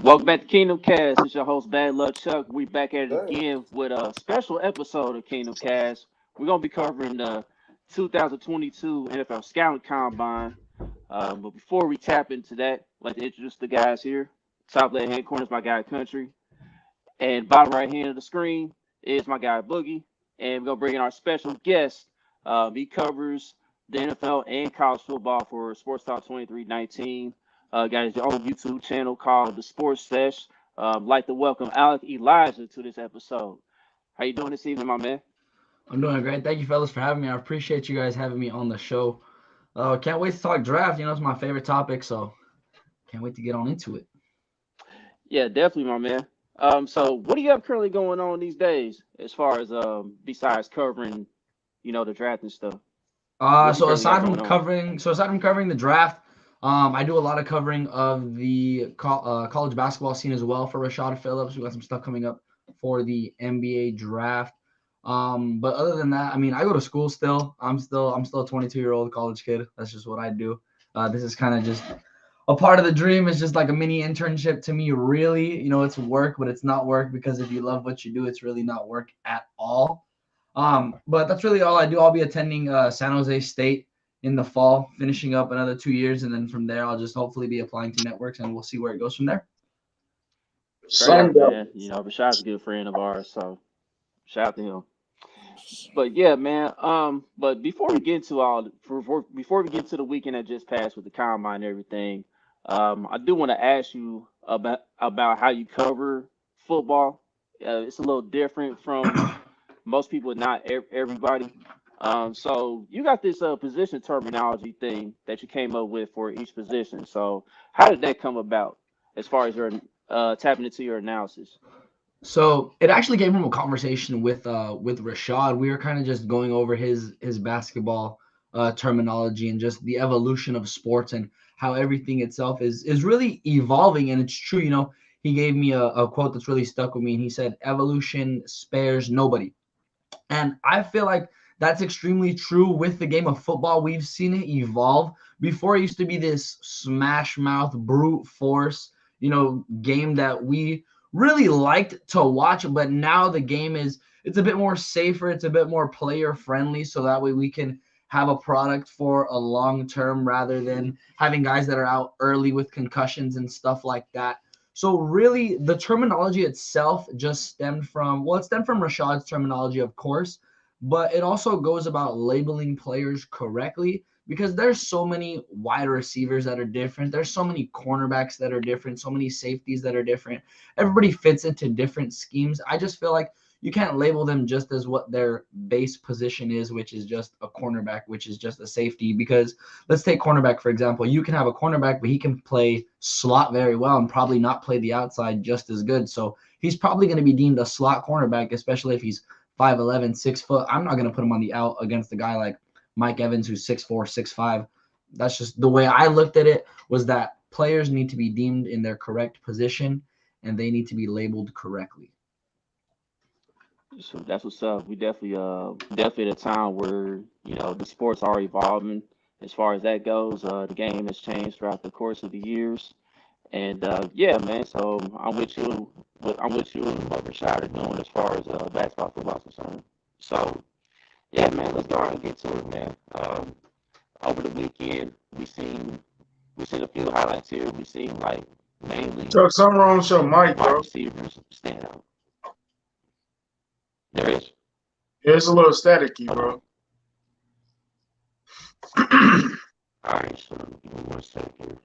Welcome back to Kingdom Cast. It's your host, Bad Luck Chuck. We back at it Sir. again with a special episode of Kingdom Cast. We're gonna be covering the 2022 NFL Scouting Combine. But before we tap into that, I'd like to introduce the guys here. Top left hand corner is my guy Country, and bottom right hand of the screen is my guy Boogie. And we're gonna bring in our special guest. He covers the NFL and college football for Sports Talk 2319. Got his own YouTube channel called The Sports Sesh. Like to welcome Alec Elijah to this episode. How you doing this evening, my man? I'm doing great. Thank you, fellas, for having me. I appreciate you guys having me on the show. Can't wait to talk draft. It's my favorite topic, so can't wait to get on into it. Yeah, definitely, my man. So what do you have currently going on these days as far as besides covering, the draft and stuff? What do you So currently got aside from going on? covering the draft, I do a lot of covering of the college basketball scene as well for Rashad Phillips. We got some stuff coming up for the NBA draft. But other than that, I go to school still. I'm still a 22-year-old college kid. That's just what I do. This is kind of just a part of the dream. It's just like a mini internship to me, really. It's work, but it's not work because if you love what you do, it's really not work at all. But that's really all I do. I'll be attending San Jose State in the fall, finishing up another 2 years, and then from there, I'll just hopefully be applying to networks, and we'll see where it goes from there. Straight up, Standouts. man. Rashad's a good friend of ours, so shout out to him. But yeah, man. But before we get into before we get into the weekend that just passed with the combine and everything, I do want to ask you about how you cover football. It's a little different from most people, not everybody. So you got this position terminology thing that you came up with for each position. So how did that come about as far as your tapping into your analysis? So it actually came from a conversation with Rashad. We were kind of just going over his basketball terminology and just the evolution of sports and how everything itself is really evolving. And it's true, he gave me a quote that's really stuck with me, and he said, "Evolution spares nobody." And I feel like that's extremely true with the game of football. We've seen it evolve. Before it used to be this smash mouth brute force, game that we really liked to watch, but now the game it's a bit more safer, it's a bit more player friendly, so that way we can have a product for a long term rather than having guys that are out early with concussions and stuff like that. So really, the terminology itself just it stemmed from Rashad's terminology, of course, but it also goes about labeling players correctly because there's so many wide receivers that are different. There's so many cornerbacks that are different, so many safeties that are different. Everybody fits into different schemes. I just feel like you can't label them just as what their base position is, which is just a cornerback, which is just a safety. Because let's take cornerback, for example. You can have a cornerback, but he can play slot very well and probably not play the outside just as good. So he's probably going to be deemed a slot cornerback, especially if he's 5'11", 6 foot. I'm not going to put him on the out against a guy like Mike Evans, who's 6'4", 6'5". That's just the way I looked at it, was that players need to be deemed in their correct position and they need to be labeled correctly. So that's what's up. We definitely at a time where the sports are evolving as far as that goes. The game has changed throughout the course of the years, and yeah, man. So I'm with you and what Rashad is doing as far as basketball, football is concerned. So yeah, man. Let's go ahead and get to it, man. Over the weekend, we seen a few highlights here. We seen like mainly Chuck, something wrong with your mic, wide bro. receivers stand out. There is. Yeah, it's a little staticky, Hold on. bro. All right, so give me 1 second.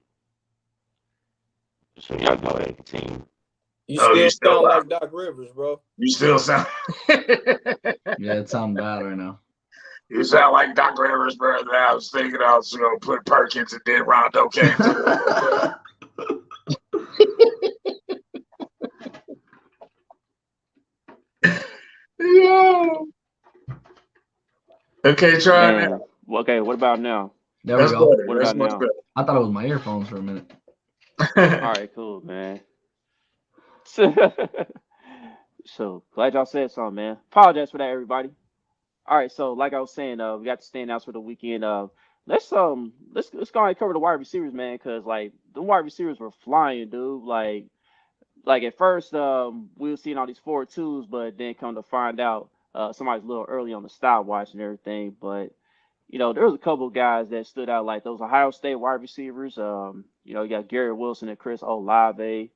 So y'all go ahead and continue. You Oh, you still still sound loud. like Doc Rivers, bro. You still sound. Yeah, it sounds bad right now. You sound like Doc Rivers, bro. I was thinking I was gonna put Perkins and then Rondo came to. Yeah. Okay, try it now. Man, okay, what about now? There we That's go. better. What That's about much now? I thought it was my earphones for a minute. better. All right, cool, man. So glad y'all said something, man. Apologize for that, everybody. All right, so like I was saying, we got the standouts for the weekend. Let's go ahead and cover the wide receivers, man, because like the wide receivers were flying, dude. Like like at first, we were seeing all these 4-2s, but then come to find out, somebody's a little early on the stopwatch and everything. But there was a couple of guys that stood out, like those Ohio State wide receivers. You got Gary Wilson and Chris Olave.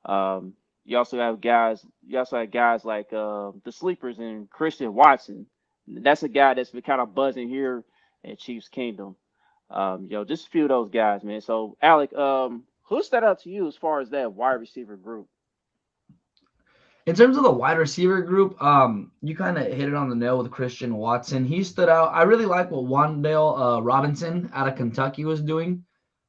Um, you also have guys like the sleepers and Christian Watson. That's a guy that's been kind of buzzing here at Chiefs Kingdom. Just a few of those guys, man. So, Alec, who stood out to you as far as that wide receiver group? In terms of the wide receiver group, you kind of hit it on the nail with Christian Watson. He stood out. I really like what Wandale Robinson out of Kentucky was doing.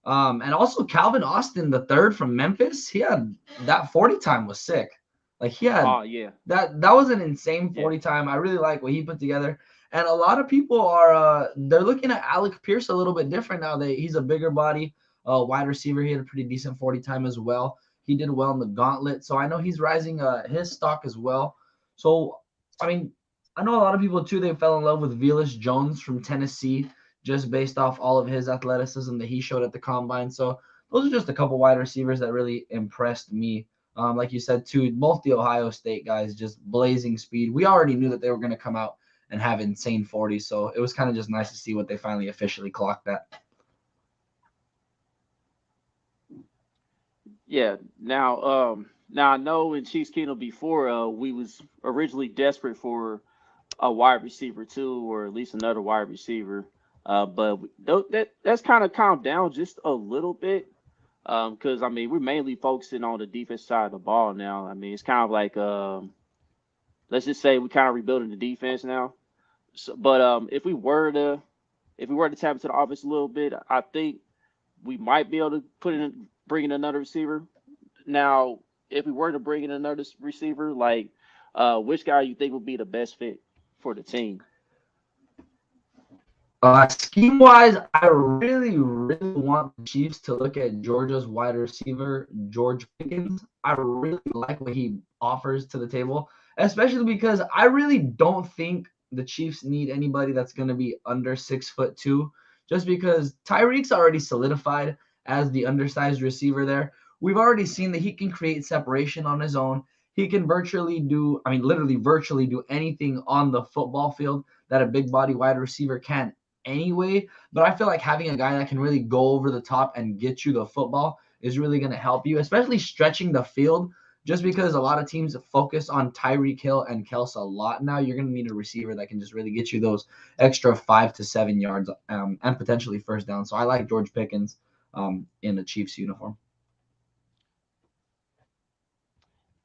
And also Calvin Austin, the third from Memphis. He had that 40 time was sick. Like he had Yeah. that was an insane 40 time. I really like what he put together. And a lot of people are they're looking at Alec Pierce a little bit different now. He's a bigger body wide receiver. He had a pretty decent 40 time as well. He did well in the gauntlet. So I know he's rising his stock as well. So, I mean, I know a lot of people too, they fell in love with Velus Jones from Tennessee just based off all of his athleticism that he showed at the combine. So those are just a couple wide receivers that really impressed me. Like you said, too, both the Ohio State guys, just blazing speed. We already knew that they were going to come out and have insane 40s. So it was kind of just nice to see what they finally officially clocked at. Yeah. Now I know in Chiefs Kingdom before, we was originally desperate for a wide receiver too, or at least another wide receiver. But that's kind of calmed down just a little bit. Because I mean we're mainly focusing on the defense side of the ball now. I mean it's kind of like let's just say we're kind of rebuilding the defense now. So, but if we were to tap into the offense a little bit, I think we might be able to bring in another receiver. Now, if we were to bring in another receiver, like which guy you think would be the best fit for the team? Scheme wise, I really, really want the Chiefs to look at Georgia's wide receiver, George Pickens. I really like what he offers to the table, especially because I really don't think the Chiefs need anybody that's going to be under 6'2", just because Tyreek's already solidified as the undersized receiver there. We've already seen that he can create separation on his own. He can literally virtually do anything on the football field that a big body wide receiver can anyway. But I feel like having a guy that can really go over the top and get you the football is really going to help you, especially stretching the field. Just because a lot of teams focus on Tyreek Hill and Kels a lot now, you're going to need a receiver that can just really get you those extra 5 to 7 yards and potentially first down. So I like George Pickens in the Chiefs uniform.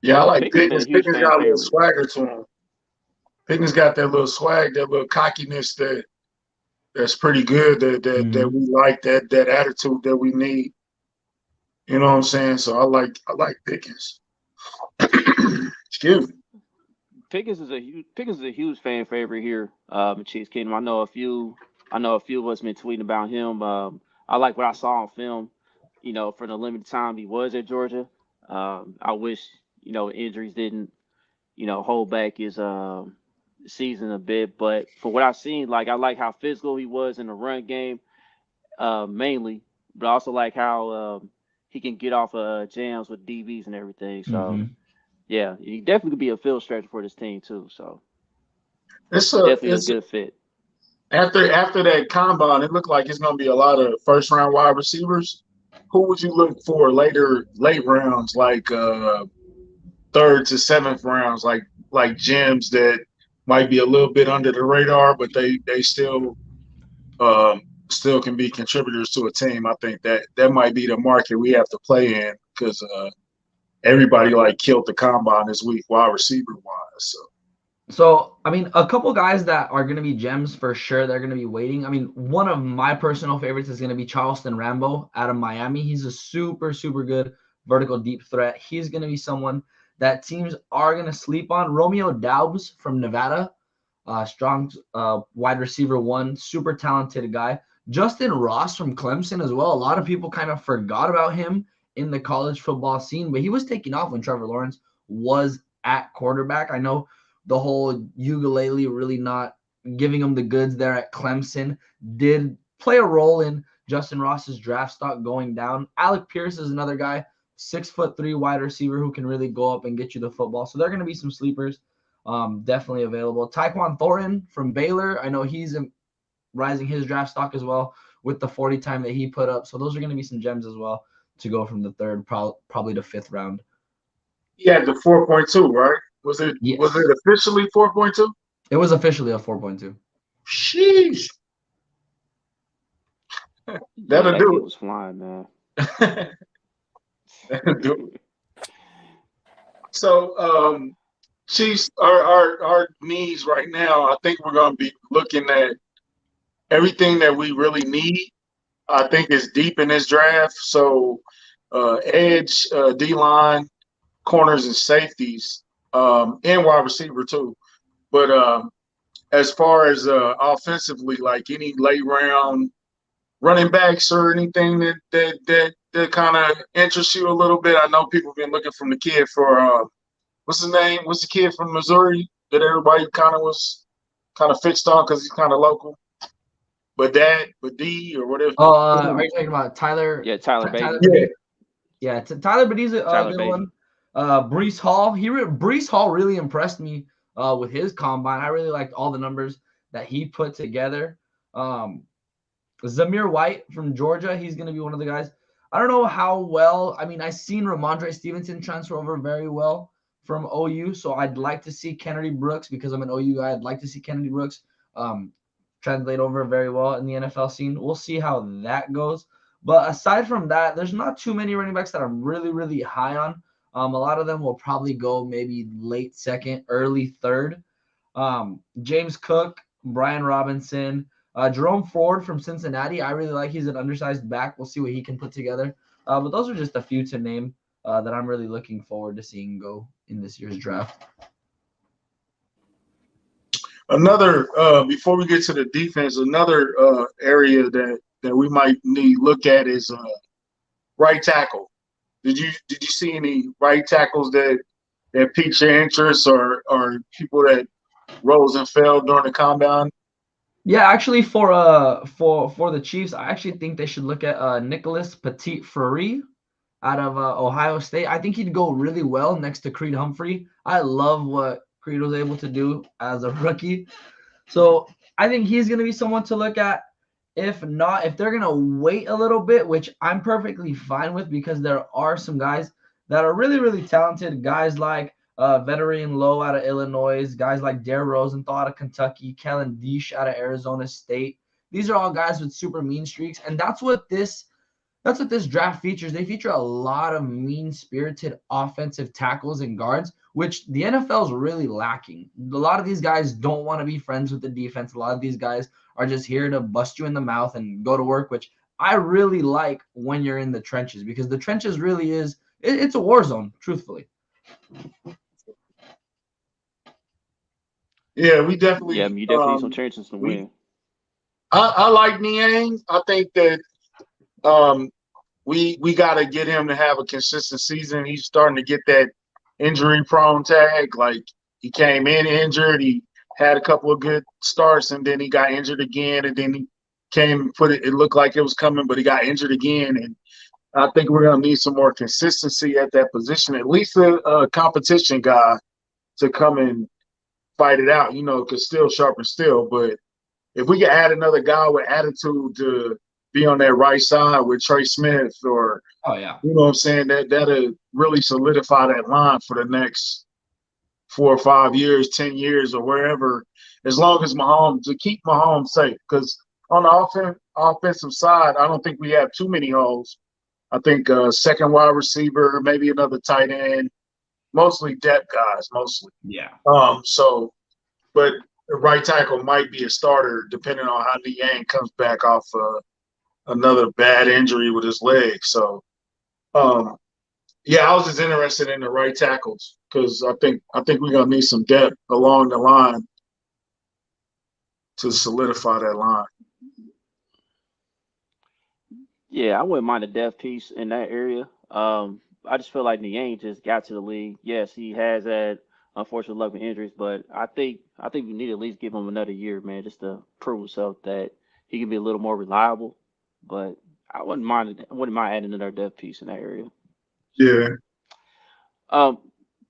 Yeah, I like Pickens been a Pickens. huge Pickens fan got a little favorite. swagger to him. Pickens got that little swag, that little cockiness that's pretty good. That we like, that attitude that we need. You know what I'm saying? So I like Pickens. Excuse me. Pickens is a huge fan favorite here in Chiefs Kingdom. I know a few of us been tweeting about him. I like what I saw on film. For the limited time he was at Georgia. I wish injuries didn't hold back his season a bit. But for what I've seen, like I like how physical he was in the run game, mainly, but I also like how he can get off jams with DBs and everything. So yeah, he definitely could be a field stretcher for this team too. So definitely a It's good fit. after that combine, it looked like it's gonna be a lot of first round wide receivers. Who would you look for late rounds, like third to seventh rounds, like gems that might be a little bit under the radar, but they still can be contributors to a team. I think that might be the market we have to play in because everybody like killed the combine this week, wide receiver wise. So, I mean, a couple guys that are going to be gems for sure. They're going to be waiting. I mean, one of my personal favorites is going to be Charleston Rambo out of Miami. He's a super, super good vertical deep threat. He's going to be someone that teams are going to sleep on. Romeo Doubs from Nevada, strong wide receiver one, super talented guy. Justin Ross from Clemson as well. A lot of people kind of forgot about him in the college football scene, but he was taking off when Trevor Lawrence was at quarterback. I know the whole ukulele really not giving him the goods there at Clemson did play a role in Justin Ross's draft stock going down. Alec Pierce is another guy 6'3" wide receiver who can really go up and get you the football. So they're going to be some sleepers, definitely available. Tyquan Thornton from Baylor, I know he's rising his draft stock as well with the 40 time that he put up. So those are going to be some gems as well to go from the third, probably to fifth round. Yeah, the 4.2, right? Was it Yes. officially 4.2? It was officially a 4.2. Sheesh. That'll that do kid it. was flying, man. That'll do it. So, Chiefs, our needs right now, I think we're going to be looking at everything that we really need. I think is deep in this draft. So, edge, D-line, corners, and safeties, and wide receiver too. But as far as offensively, like any late round running backs or anything that kind of interests you a little bit. I know people have been looking from the kid for what's his name? What's the kid from Missouri that everybody was fixed on because he's kind of local? But D or whatever. Are you talking about Tyler? Yeah, Tyler Tyler Beatty. Beatty? Yeah, Tyler Beatty's a good Beatty. one. Brees Hall. Brees Hall really impressed me with his combine. I really liked all the numbers that he put together. Zamir White from Georgia. He's going to be one of the guys. I don't know how well. I mean, I've seen Ramondre Stevenson transfer over very well from OU. So I'd like to see Kennedy Brooks, because I'm an OU guy. I'd like to see Kennedy Brooks translate over very well in the NFL scene. We'll see how that goes. But aside from that, there's not too many running backs that I'm really, really high on. A lot of them will probably go maybe late second, early third. James Cook, Brian Robinson, Jerome Ford from Cincinnati. I really like. He's an undersized back. We'll see what he can put together. But those are just a few to name that I'm really looking forward to seeing go in this year's draft. Another before we get to the defense, another area that we might need to look at is right tackle. Did you see any right tackles that piqued your interest, or people that rose and fell during the combine? Yeah, actually, for the Chiefs, I actually think they should look at Nicholas Petit-Frere out of Ohio State. I think he'd go really well next to Creed Humphrey. I love what Creed was able to do as a rookie. So I think he's going to be someone to look at. If not, if they're going to wait a little bit, which I'm perfectly fine with, because there are some guys that are really, really talented. Guys like Veteran Lowe out of Illinois, guys like Dare Rosenthal out of Kentucky, Kellen Diesch out of Arizona State. These are all guys with super mean streaks, and that's what this draft features. They feature a lot of mean-spirited offensive tackles and guards, which the NFL is really lacking. A lot of these guys don't want to be friends with the defense. A lot of these guys are just here to bust you in the mouth and go to work, which I really like when you're in the trenches, because the trenches really it's a war zone, truthfully. Yeah, we definitely. Yeah, you definitely need some chances to win. I like Niang. I think that we got to get him to have a consistent season. He's starting to get that injury-prone tag. Like, he came in injured, he had a couple of good starts, and then he got injured again, and then he came and put it. It looked like it was coming, but he got injured again, and I think we're going to need some more consistency at that position. At least a competition guy to come and fight it out, because still sharp and still. But if we can add another guy with attitude to be on that right side with Trey Smith, or oh yeah, you know what I'm saying, that'll really solidify that line for the next 4 or 5 years, 10 years, or wherever, as long as Mahomes, to keep Mahomes safe. Because on the offensive side, I don't think we have too many holes. I think second wide receiver, maybe another tight end, mostly depth guys, mostly. Yeah. But the right tackle might be a starter depending on how Niang comes back off another bad injury with his leg. So, yeah, I was just interested in the right tackles, because I think we're gonna need some depth along the line to solidify that line. Yeah, I wouldn't mind a depth piece in that area. I just feel like Niang just got to the league. Yes, he has had unfortunate luck with injuries, but I think we need to at least give him another year, man, just to prove himself that he can be a little more reliable. But I wouldn't mind adding another depth piece in that area. Yeah. Um,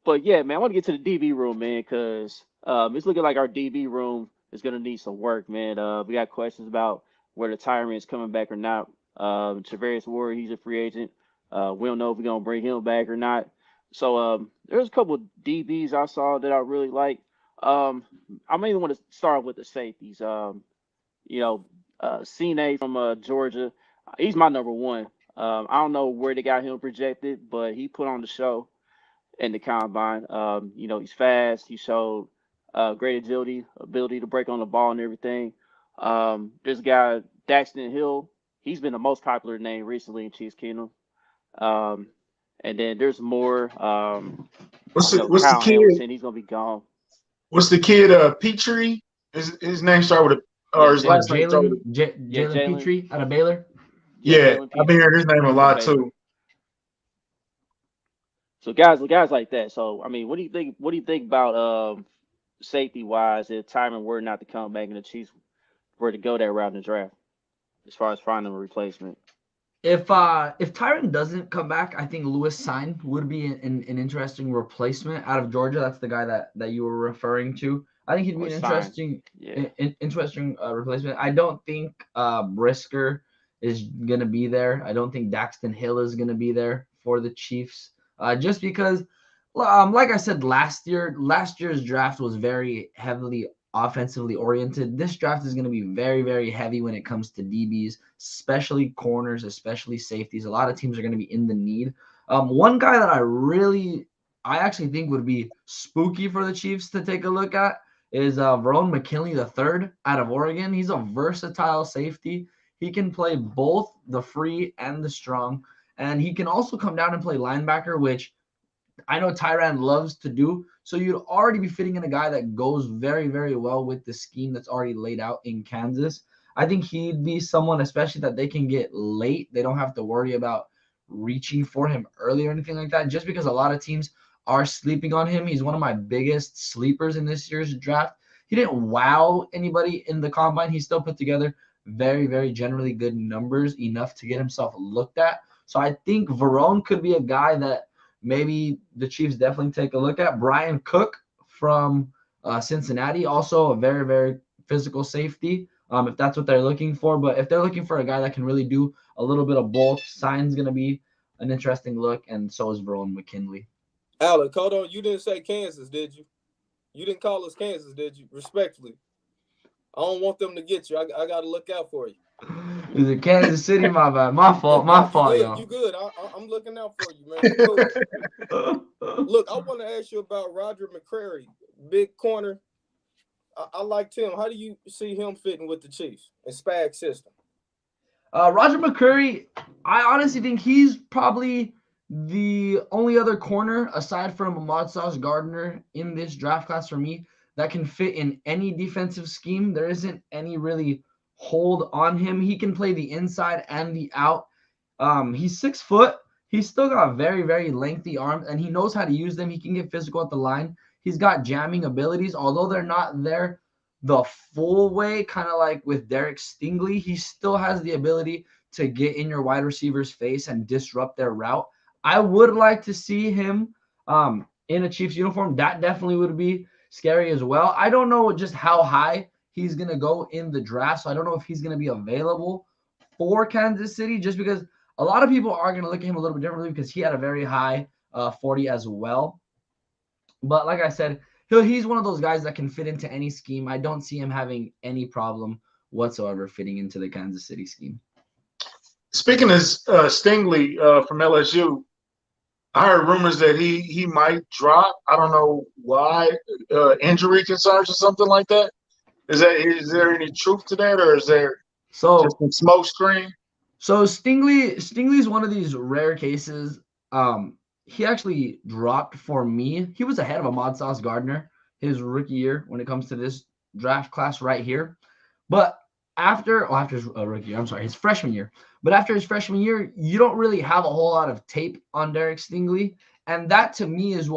but yeah, man, I want to get to the DB room, man, because it's looking like our DB room is gonna need some work, man. We got questions about whether Tyron is coming back or not. Travarius Ward, he's a free agent. We don't know if we're gonna bring him back or not. So there's a couple of DBs I saw that I really like. Um, I mainly want to start with the safeties. You know, Cine from Georgia, he's my number one. I don't know where they got him projected, but he put on the show in the combine. He's fast. He showed great agility, ability to break on the ball and everything. This guy, Daxton Hill, he's been the most popular name recently in Chiefs Kingdom. Um, and then there's more. What's the Kyle kid? Hamilton, he's gonna be gone. What's the kid? Petrie. His name started with a, or Yeah, his last name started with. yeah, Jalen Jalen, Petrie out of Baylor. yeah, Yeah, Jalen I've been Petrie hearing his name a from lot Baylor. too. So guys like that. So I mean, what do you think? What do you think about safety wise if Tyron were not to come back and the Chiefs were to go that route in the draft as far as finding a replacement? If Tyron doesn't come back, I think Lewis Sign would be an interesting replacement out of Georgia. That's the guy that you were referring to. I think he'd be Or an sign? interesting Yeah, interesting replacement. I don't think Brisker is gonna be there. I don't think Daxton Hill is gonna be there for the Chiefs. Just because, like I said last year's draft was very heavily offensively oriented. This draft is going to be very, very heavy when it comes to DBs, especially corners, especially safeties. A lot of teams are going to be in the need. One guy that I actually think would be spooky for the Chiefs to take a look at is Verone McKinley III out of Oregon. He's a versatile safety. He can play both the free and the strong, and he can also come down and play linebacker, which I know Tyrann loves to do. So you'd already be fitting in a guy that goes very, very well with the scheme that's already laid out in Kansas. I think he'd be someone, especially that they can get late. They don't have to worry about reaching for him early or anything like that, just because a lot of teams are sleeping on him. He's one of my biggest sleepers in this year's draft. He didn't wow anybody in the combine. He still put together very, very generally good numbers, enough to get himself looked at. So I think Verone could be a guy that maybe the Chiefs definitely take a look at. Brian Cook from Cincinnati, also a very, very physical safety, if that's what they're looking for. But if they're looking for a guy that can really do a little bit of both, Sign's going to be an interesting look, and so is Verone McKinley. Alec, hold on. You didn't say Kansas, did you? You didn't call us Kansas, did you? Respectfully. I don't want them to get you. I got to look out for you. Is it Kansas City? My bad. My fault. My fault, y'all. You good. I'm looking out for you, man. You cool. Look, I want to ask you about Roger McCreary, big corner. I liked him. How do you see him fitting with the Chiefs and Spag system? Roger McCreary, I honestly think he's probably the only other corner aside from Ahmad Sauce Gardner in this draft class for me that can fit in any defensive scheme. There isn't any really hold on him. He can play the inside and the out. He's 6 foot. He's still got very, very lengthy arms, and he knows how to use them. He can get physical at the line. He's got jamming abilities, although they're not there the full way, kind of like with Derek Stingley. He still has the ability to get in your wide receiver's face and disrupt their route. I would like to see him in a Chiefs uniform. That definitely would be scary as well. I don't know just how high he's going to go in the draft, so I don't know if he's going to be available for Kansas City, just because a lot of people are going to look at him a little bit differently because he had a very high 40 as well. But like I said, he's one of those guys that can fit into any scheme. I don't see him having any problem whatsoever fitting into the Kansas City scheme. Speaking of Stingley from LSU, I heard rumors that he might drop. I don't know why, injury concerns or something like that. Is there any truth to that, or is there just a smoke screen? So Stingley's one of these rare cases. He actually dropped for me. He was ahead of Ahmad Sauce Gardner his rookie year when it comes to this draft class right here. But after his rookie year, I'm sorry, his freshman year. But after his freshman year, you don't really have a whole lot of tape on Derek Stingley. And that to me is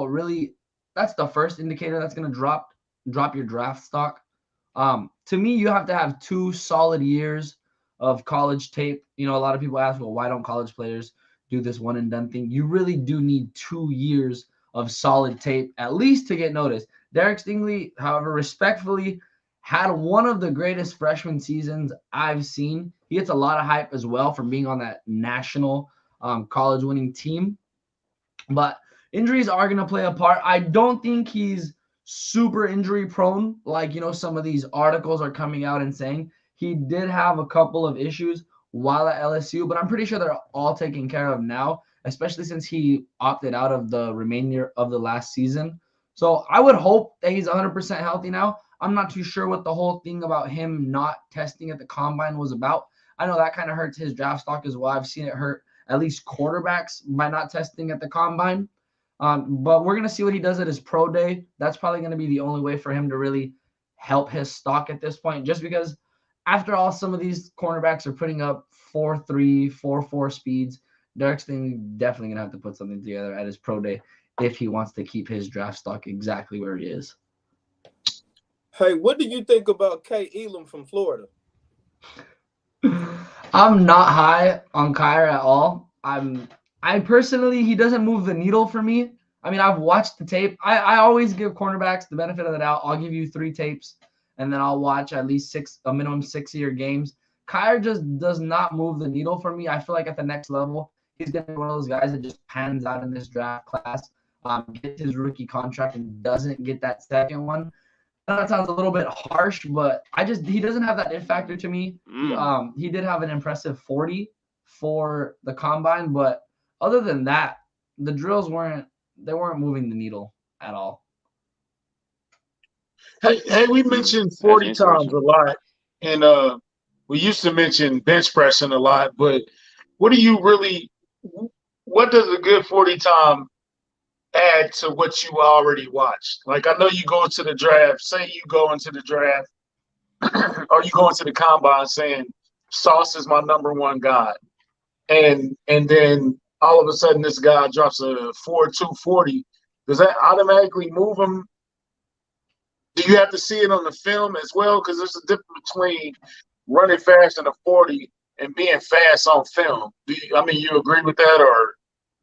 that's the first indicator that's going to drop your draft stock. To me, you have to have 2 solid years of college tape. You know, a lot of people ask, well, why don't college players do this one and done thing. You really do need 2 years of solid tape at least to get noticed. Derek Stingley, however, respectfully, had one of the greatest freshman seasons I've seen. He gets a lot of hype as well for being on that national college winning team. But injuries are going to play a part. I don't think he's super injury prone, like, some of these articles are coming out and saying. He did have a couple of issues while at LSU, but I'm pretty sure they're all taken care of now, especially since he opted out of the remainder of the last season. So I would hope that he's 100% healthy now. I'm not too sure what the whole thing about him not testing at the combine was about. I know that kind of hurts his draft stock as well. I've seen it hurt at least quarterbacks by not testing at the combine. But we're going to see what he does at his pro day. That's probably going to be the only way for him to really help his stock at this point, just because after all, some of these cornerbacks are putting up 4.3, 4.4 speeds. Derek's definitely going to have to put something together at his pro day if he wants to keep his draft stock exactly where he is. Hey, what do you think about Kay Elam from Florida? I'm not high on Kyra at all. I personally, he doesn't move the needle for me. I mean, I've watched the tape. I always give cornerbacks the benefit of the doubt. I'll give you 3 tapes, and then I'll watch at least a minimum 6 of your games. Kyra just does not move the needle for me. I feel like at the next level, he's going to be one of those guys that just pans out in this draft class, gets his rookie contract, and doesn't get that second one. That sounds a little bit harsh, but he doesn't have that it factor to me. He did have an impressive 40 for the combine, but other than that, the drills weren't moving the needle at all. Hey, we mentioned 40 times a lot, and we used to mention bench pressing a lot, but what does a good 40 time add to what you already watched? Like, I know you go into the draft, say you go into the draft or you go into the combine saying Sauce is my number one guy, and then all of a sudden this guy drops a 4.2 40. Does that automatically move him? Do you have to see it on the film as well? Because there's a difference between running fast in a 40 and being fast on film. You agree with that, or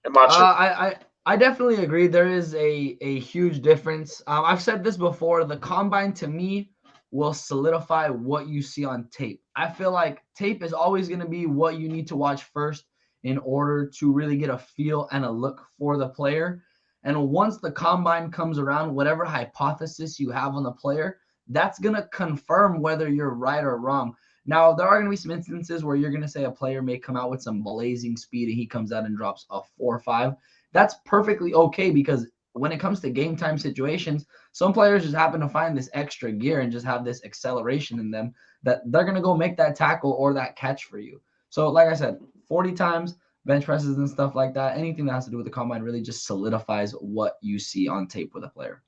am I true? I definitely agree. There is a huge difference. I've said this before. The combine, to me, will solidify what you see on tape. I feel like tape is always going to be what you need to watch first in order to really get a feel and a look for the player. And once the combine comes around, whatever hypothesis you have on the player, that's going to confirm whether you're right or wrong. Now, there are going to be some instances where you're going to say a player may come out with some blazing speed and he comes out and drops a 4.5. That's perfectly okay, because when it comes to game time situations, some players just happen to find this extra gear and just have this acceleration in them that they're going to go make that tackle or that catch for you. So like I said, 40 times, bench presses and stuff like that, anything that has to do with the combine really just solidifies what you see on tape with a player.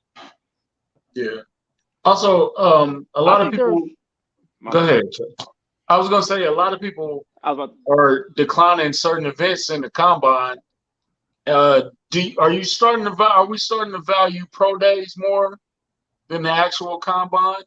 Yeah. Also, a lot of people – go ahead. I was going to say a lot of people are declining certain events in the combine. Are we starting to value pro days more than the actual combine?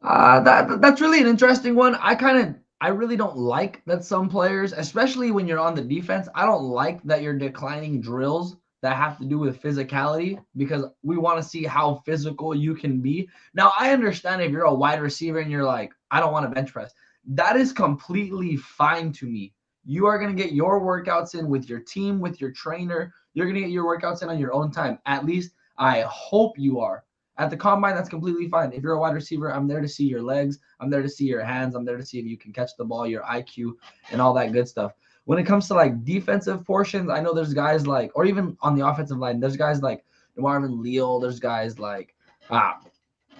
That's really an interesting one. I really don't like that some players, especially when you're on the defense, I don't like that you're declining drills that have to do with physicality, because we want to see how physical you can be. Now, I understand if you're a wide receiver and you're like, I don't want to bench press. That is completely fine to me. You are going to get your workouts in with your team, with your trainer. You're going to get your workouts in on your own time. At least I hope you are. At the combine, that's completely fine. If you're a wide receiver, I'm there to see your legs. I'm there to see your hands. I'm there to see if you can catch the ball, your IQ, and all that good stuff. When it comes to like defensive portions, I know there's guys like, or even on the offensive line, there's guys like Marvin Leal. There's guys like a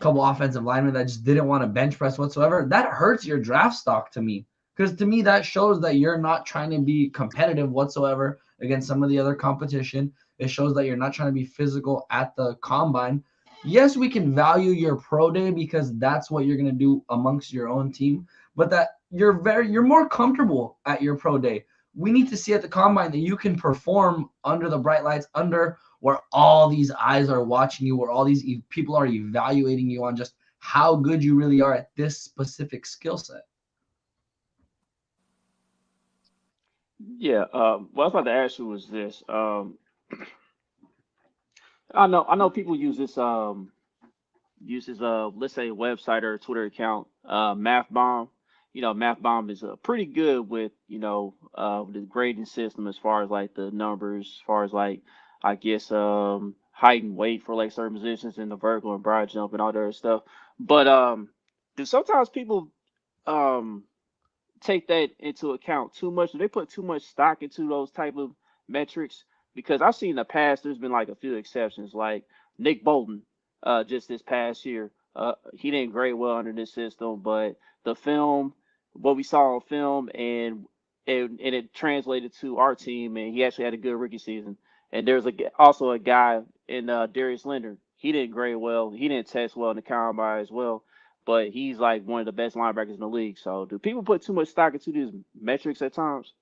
couple offensive linemen that just didn't want to bench press whatsoever. That hurts your draft stock to me, because to me that shows that you're not trying to be competitive whatsoever against some of the other competition. It shows that you're not trying to be physical at the combine. Yes, we can value your pro day because that's what you're going to do amongst your own team, but that you're more comfortable at your pro day. We need to see at the combine that you can perform under the bright lights, under where all these eyes are watching you, where all these people are evaluating you on just how good you really are at this specific skill set. Yeah. What I was about to ask you was this. I know people use this let's say website or Twitter account, Math Bomb. Math Bomb is pretty good with the grading system as far as like the numbers, as far as like I guess height and weight for like certain positions in the vertical and broad jump and all that other stuff. But do sometimes people um take that into account too much? Do they put too much stock into those type of metrics? Because I've seen in the past, there's been like a few exceptions, like Nick Bolton, just this past year. He didn't grade well under this system, but the film, what we saw on film, and it translated to our team, and he actually had a good rookie season. And there's also a guy in Darius Leonard. He didn't grade well. He didn't test well in the combine as well, but he's like one of the best linebackers in the league. So do people put too much stock into these metrics at times?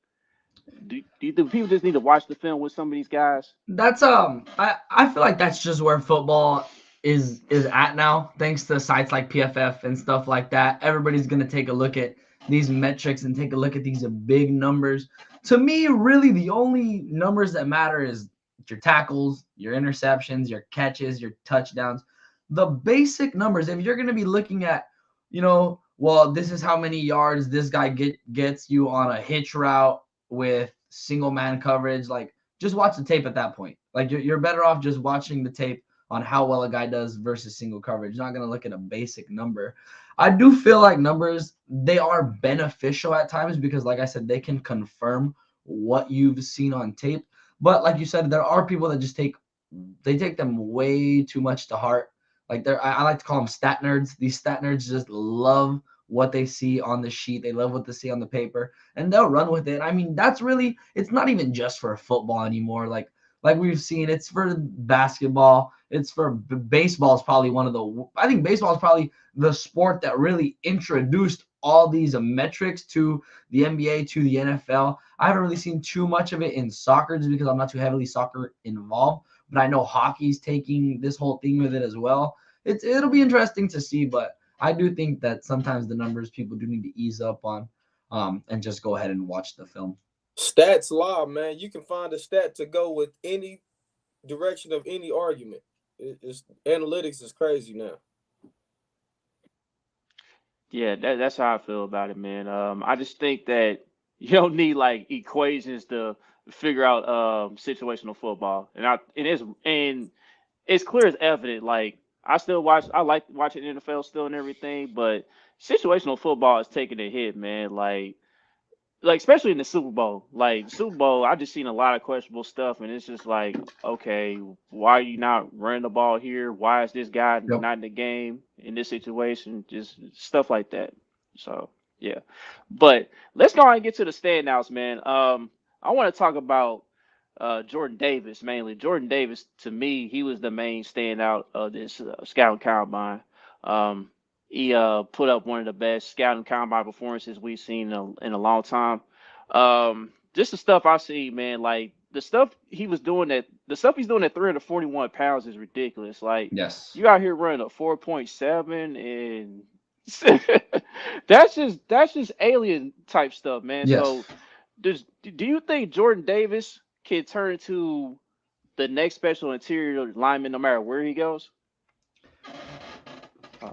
Do people just need to watch the film with some of these guys? That's I feel like that's just where football is at now, thanks to sites like PFF and stuff like that. Everybody's gonna take a look at these metrics and take a look at these big numbers. To me, really the only numbers that matter is your tackles, your interceptions, your catches, your touchdowns. The basic numbers. If you're gonna be looking at, well, this is how many yards this guy gets you on a hitch route with single man coverage, like just watch the tape at that point. Like you're better off just watching the tape on how well a guy does versus single coverage. You're not going to look at a basic number. I do feel like numbers, they are beneficial at times because, like I said, they can confirm what you've seen on tape. But like you said, there are people that just take them way too much to heart. Like I like to call them stat nerds. These stat nerds just love what they see on the sheet. They love what they see on the paper, and they'll run with it. I mean, that's really, it's not even just for football anymore. Like we've seen, it's for basketball. It's for baseball. Is probably one of the. I think baseball is probably the sport that really introduced all these metrics to the NBA, to the NFL. I haven't really seen too much of it in soccer just because I'm not too heavily soccer involved. But I know hockey's taking this whole thing with it as well. It'll be interesting to see, but I do think that sometimes the numbers people do need to ease up on, and just go ahead and watch the film. Stats lie, man. You can find a stat to go with any direction of any argument. It's analytics is crazy now. Yeah, that's how I feel about it, man. I just think that you don't need like equations to figure out situational football, and it's clear as evident. Like I like watching NFL still and everything, but situational football is taking a hit, man. Like especially in the Super Bowl. Like Super Bowl, I just seen a lot of questionable stuff, and it's just like, okay, why are you not running the ball here? Why is this guy Yep. not in the game in this situation? Just stuff like that. So yeah, but let's go ahead and get to the standouts, man. I want to talk about Jordan Davis mainly. Jordan Davis, to me, he was the main standout of this scouting combine. Um, he put up one of the best scouting combine performances we've seen in a long time. Just the stuff I see, man, like the stuff he's doing at 341 pounds is ridiculous. Like Yes. you out here running a 4.7 and that's just alien type stuff, man. Yes. So do you think Jordan Davis can turn into the next special interior lineman no matter where he goes?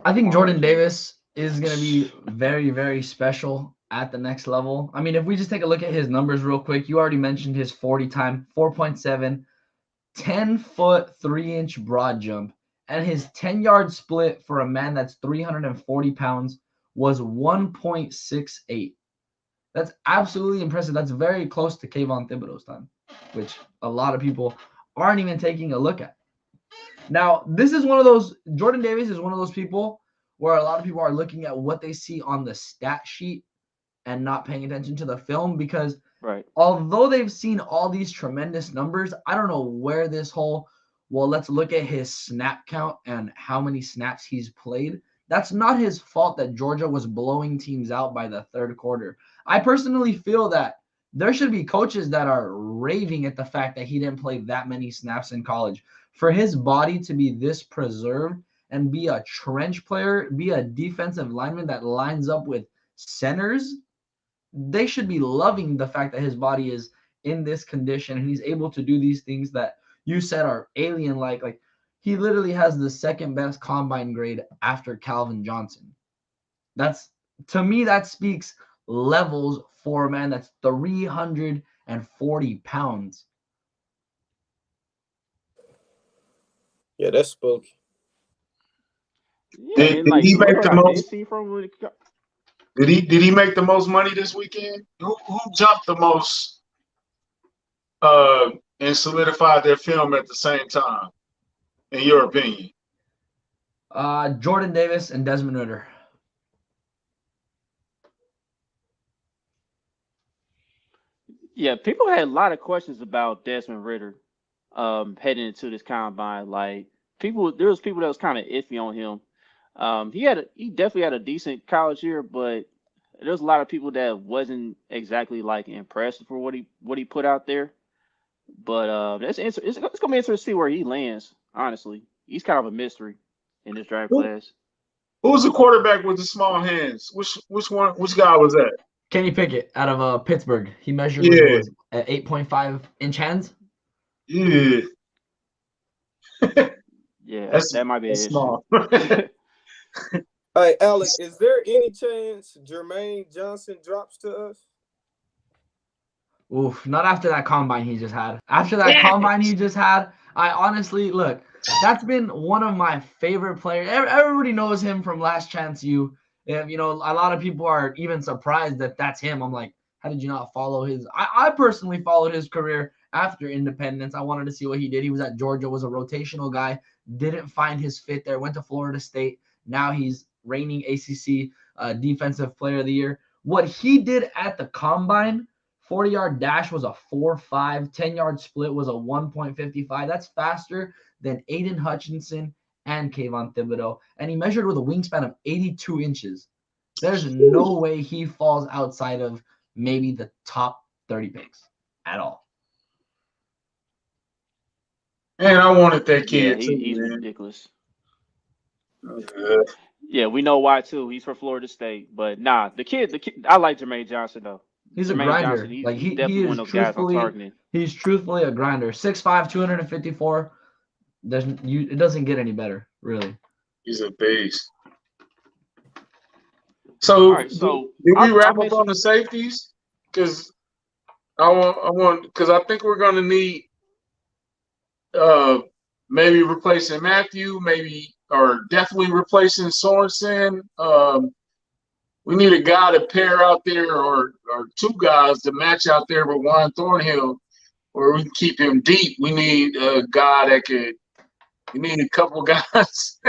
I think Lamar Jordan Jackson. Davis is going to be very, very special at the next level. I mean, if we just take a look at his numbers real quick, you already mentioned his 40 time, 4.7, 10-foot, 3-inch broad jump, and his 10-yard split for a man that's 340 pounds was 1.68. That's absolutely impressive. That's very close to Kayvon Thibodeau's time, which a lot of people aren't even taking a look at. Now, this is one of those, Jordan Davis is one of those people where a lot of people are looking at what they see on the stat sheet and not paying attention to the film because Right. although they've seen all these tremendous numbers, I don't know where this whole, well, let's look at his snap count and how many snaps he's played. That's not his fault that Georgia was blowing teams out by the third quarter. I personally feel that there should be coaches that are raving at the fact that he didn't play that many snaps in college. For his body to be this preserved and be a trench player, be a defensive lineman that lines up with centers, they should be loving the fact that his body is in this condition and he's able to do these things that you said are alien like. Like, he literally has the second best combine grade after Calvin Johnson. That's, to me, that speaks levels for a man that's 340 pounds. Yeah, that's spooky. Yeah, and like he look make at the how most? dense he from when it co- Did he make the most money this weekend? Who jumped the most and solidified their film at the same time, in your opinion? Jordan Davis and Desmond Ritter. Yeah, people had a lot of questions about Desmond Ritter heading into this combine. Like there was people that was kind of iffy on him. He definitely had a decent college year, but there's a lot of people that wasn't exactly like impressed for what he put out there. But it's gonna be interesting to see where he lands. Honestly, he's kind of a mystery in this draft Who, class. who's the quarterback with the small hands? Which guy was that? Kenny Pickett out of Pittsburgh. He measured with Yeah, was 8.5-inch hands. yeah. Yeah, That's that might be an issue. small. Hey, Alec, is there any chance Jermaine Johnson drops to us? Oof, not after that combine he just had. After that combine he just had, I honestly, look, that's been one of my favorite players. Everybody knows him from Last Chance U. You know, a lot of people are even surprised that that's him. I'm like, how did you not follow his? I personally followed his career after Independence. I wanted to see what he did. He was at Georgia, was a rotational guy, didn't find his fit there, went to Florida State. Now he's reigning ACC Defensive Player of the Year. What he did at the combine, 40-yard dash was a 4.5, 10-yard split was a 1.55. That's faster than Aiden Hutchinson and Kayvon Thibodeau. And he measured with a wingspan of 82 inches. There's no way he falls outside of maybe the top 30 picks at all. Man, I wanted that Yeah, kid too, he's man. ridiculous. Uh, Yeah, we know why too. He's from Florida State, but nah, the kid. I like Jermaine Johnson though. He's a Jermaine Johnson, grinder. Like he's he definitely is one of those guys I'm targeting. he's truthfully a grinder. 6'5", 254. It doesn't get any better, really. he's a beast. So, All right, so did we I wrap up mentioned on the safeties? Because because I think we're going to need maybe replacing Matthew, maybe or definitely replacing Sorensen. We need a guy to pair out there, or two guys to match out there with Juan Thornhill, or we can keep him deep. We need a guy that could. We need a couple guys.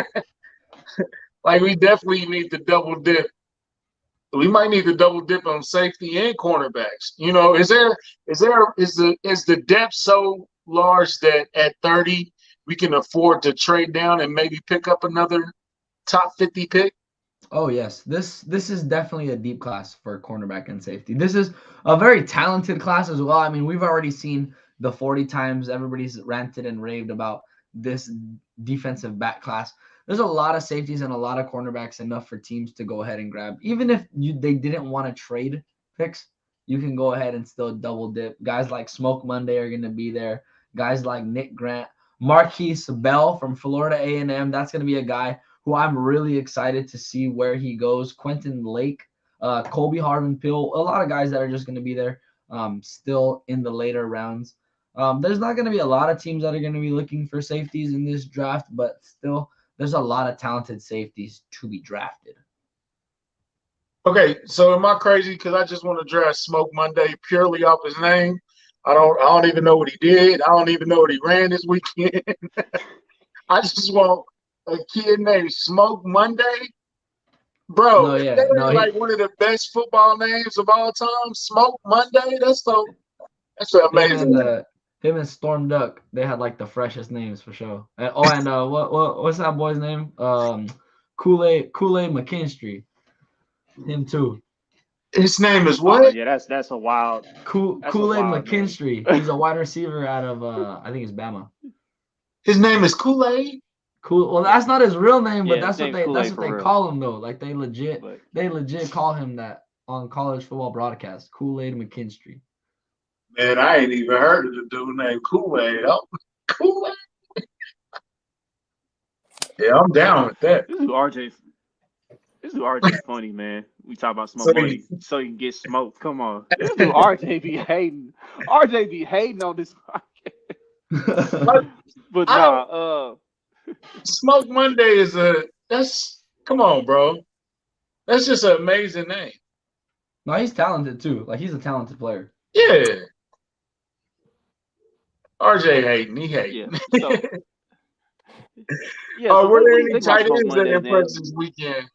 Like we definitely need to double dip. We might need to double dip on safety and cornerbacks. You know, is the depth so large that at 30 we can afford to trade down and maybe pick up another top 50 pick? Oh yes, this is definitely a deep class for cornerback and safety. This is a very talented class as well. I mean, we've already seen the 40 times everybody's ranted and raved about this defensive back class. There's a lot of safeties and a lot of cornerbacks, enough for teams to go ahead and grab. Even if they didn't want to trade picks, you can go ahead and still double dip. Guys like Smoke Monday are going to be there. Guys like Nick Grant, Marquise Bell from Florida A&M. That's going to be a guy who I'm really excited to see where he goes. Quentin Lake, Colby Harvin-Pill, a lot of guys that are just going to be there still in the later rounds. There's not going to be a lot of teams that are going to be looking for safeties in this draft, but still there's a lot of talented safeties to be drafted. Okay, so am I crazy because I just want to draft Smoke Monday purely off his name? I don't even know what he did. I don't even know what he ran this weekend. I just want a kid named Smoke Monday. Bro, like one of the best football names of all time, Smoke Monday. That's amazing. Him and Storm Duck, they had like the freshest names for sure. What's that boy's name? Kool-Aid McKinstry. Him too. His name is what? Oh, yeah, that's a wild. Kool-Aid McKinstry. He's a wide receiver out of I think it's Bama. His name is Kool-Aid. Cool. Well, that's not his real name, but Yeah, that's what they call him though. Like they legit call him that on college football broadcast, Kool-Aid McKinstry. Man, I ain't even heard of the dude named Kool-Aid. Oh, Kool-Aid. Yeah, I'm down with that. This is RJ funny, man. We talk about So smoke money so you can get smoked. Come on. This dude RJ be hating. RJ be hating on this podcast. like, But I don't nah, Smoke Monday is come on, bro. That's just an amazing name. No, he's talented too. Like, he's a talented player. Yeah. RJ hating. He hating. yeah. So yeah, so Were what there do you any think about tight Smoke ends that Monday, man? impressed this weekend?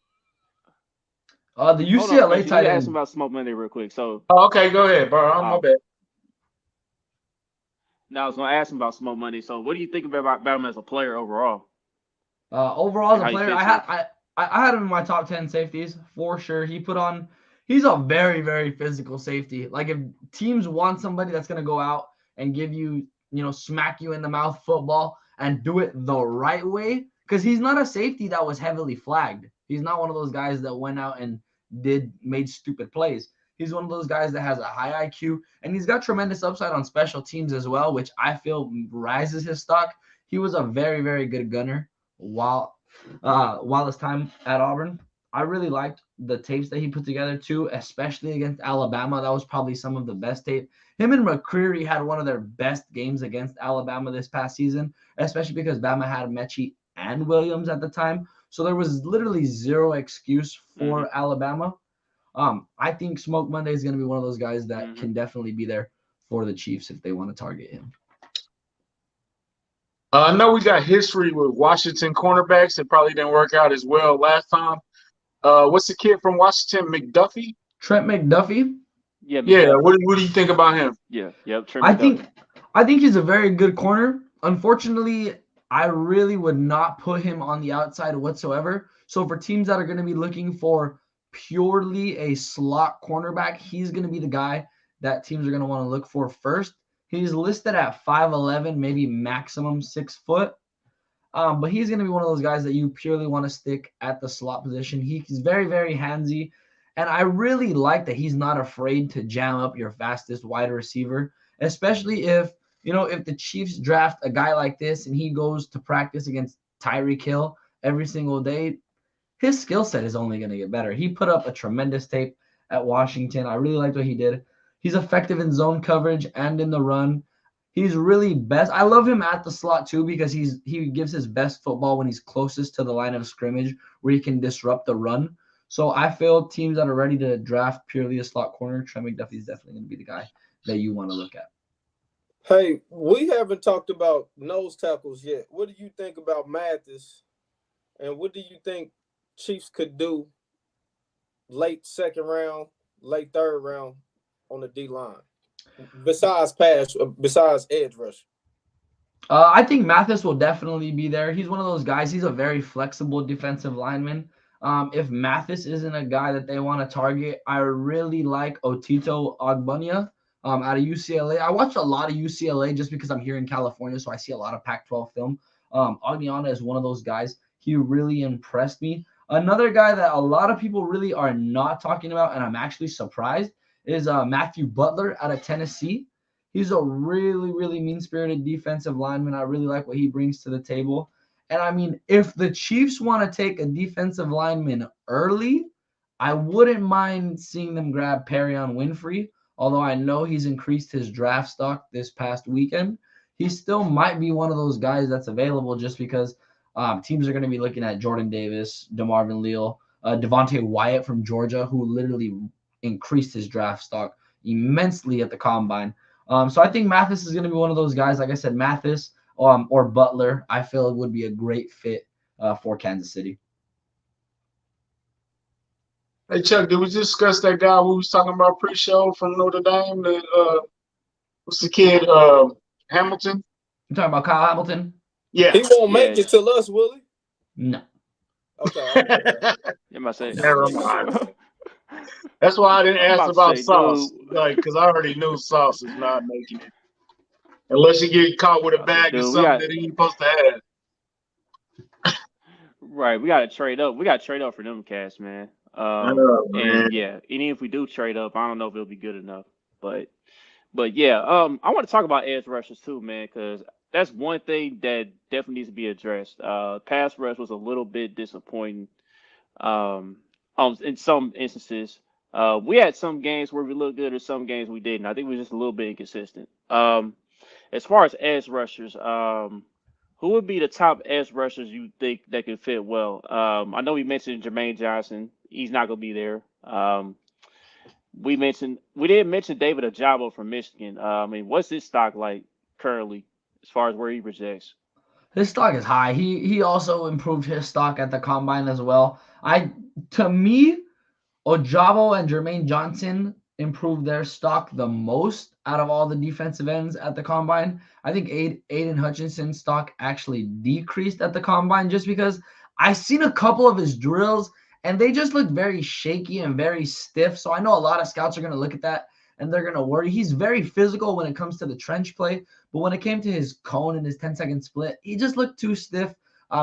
The Hold on, UCLA Frenchie, tight let me ask end. him about Smoke Monday real quick. So Oh, okay, go ahead, bro. My bad. now I was gonna ask him about Smoke Monday. So what do you think about him as a player overall? Overall, as And a how he player, fits I had him in my top 10 safeties for sure. He's a very, very physical safety. Like, if teams want somebody that's gonna go out and give you, smack you in the mouth football and do it the right way, because he's not a safety that was heavily flagged. He's not one of those guys that went out and made stupid plays. He's one of those guys that has a high IQ, and he's got tremendous upside on special teams as well, which I feel rises his stock. He was a very, very good gunner while his time at Auburn. I really liked the tapes that he put together too, especially against Alabama. That was probably some of the best tape. Him and McCreary had one of their best games against Alabama this past season, especially because Bama had Mechie and Williams at the time. So there was literally zero excuse for Alabama. I think Smoke Monday is going to be one of those guys that can definitely be there for the Chiefs if they want to target him. I know we got history with Washington cornerbacks. It probably didn't work out as well last time. What's the kid from Washington, McDuffie? Trent McDuffie. Yeah. What do you think about him? Yeah. Yep. Trent McDuffie. I think he's a very good corner. Unfortunately, I really would not put him on the outside whatsoever. So for teams that are going to be looking for purely a slot cornerback, he's going to be the guy that teams are going to want to look for first. He's listed at 5'11", maybe maximum 6 foot. But he's going to be one of those guys that you purely want to stick at the slot position. He's very, very handsy. And I really like that he's not afraid to jam up your fastest wide receiver, especially if the Chiefs draft a guy like this and he goes to practice against Tyreek Hill every single day. His skill set is only going to get better. He put up a tremendous tape at Washington. I really liked what he did. He's effective in zone coverage and in the run. He's really best. I love him at the slot too because he gives his best football when he's closest to the line of scrimmage where he can disrupt the run. So I feel teams that are ready to draft purely a slot corner, Trent McDuffie is definitely going to be the guy that you want to look at. Hey, we haven't talked about nose tackles yet. What do you think about Mathis? And what do you think Chiefs could do late second round, late third round on the D-line? Besides edge rush. I think Mathis will definitely be there. He's one of those guys. He's a very flexible defensive lineman. If Mathis isn't a guy that they want to target, I really like Otito Ogbunia out of UCLA. I watch a lot of UCLA just because I'm here in California, so I see a lot of Pac-12 film. Ogbunia is one of those guys. He really impressed me. Another guy that a lot of people really are not talking about, and I'm actually surprised, is Matthew Butler out of Tennessee. He's a really, really mean-spirited defensive lineman. I really like what he brings to the table. And, I mean, if the Chiefs want to take a defensive lineman early, I wouldn't mind seeing them grab Perion Winfrey, although I know he's increased his draft stock this past weekend. He still might be one of those guys that's available just because teams are going to be looking at Jordan Davis, DeMarvin Leal, Devontae Wyatt from Georgia, who literally increased his draft stock immensely at the combine. So I think Mathis is going to be one of those guys. Like I said, Mathis or Butler, I feel it would be a great fit for Kansas City. Hey, Chuck, did we discuss that guy we was talking about pre-show from Notre Dame? What's the kid, Hamilton? You talking about Kyle Hamilton? Yeah. He won't make it till us, will he? No. Okay. Never mind. That's why I didn't ask about Sauce, because I already knew Sauce is not making it. Unless you get caught with a bag of something that he ain't supposed to have. Right, we got to trade up. We got to trade up for them cats, man. Oh, man. And yeah, even if we do trade up, I don't know if it'll be good enough. But yeah, I want to talk about edge rushers too, man, because that's one thing that definitely needs to be addressed. Pass rush was a little bit disappointing in some instances. We had some games where we looked good, or some games we didn't. I think we were just a little bit inconsistent. As far as edge rushers, who would be the top edge rushers you think that could fit well? I know we mentioned Jermaine Johnson. He's not gonna be there. We didn't mention David Ajabo from Michigan. I mean, what's his stock like currently as far as where he projects? His stock is high. He also improved his stock at the combine as well. To me, Ojabo and Jermaine Johnson improved their stock the most out of all the defensive ends at the combine. I think Aiden Hutchinson's stock actually decreased at the combine just because I've seen a couple of his drills and they just look very shaky and very stiff. So I know a lot of scouts are going to look at that and they're going to worry. He's very physical when it comes to the trench play, but when it came to his cone and his 10-second split, he just looked too stiff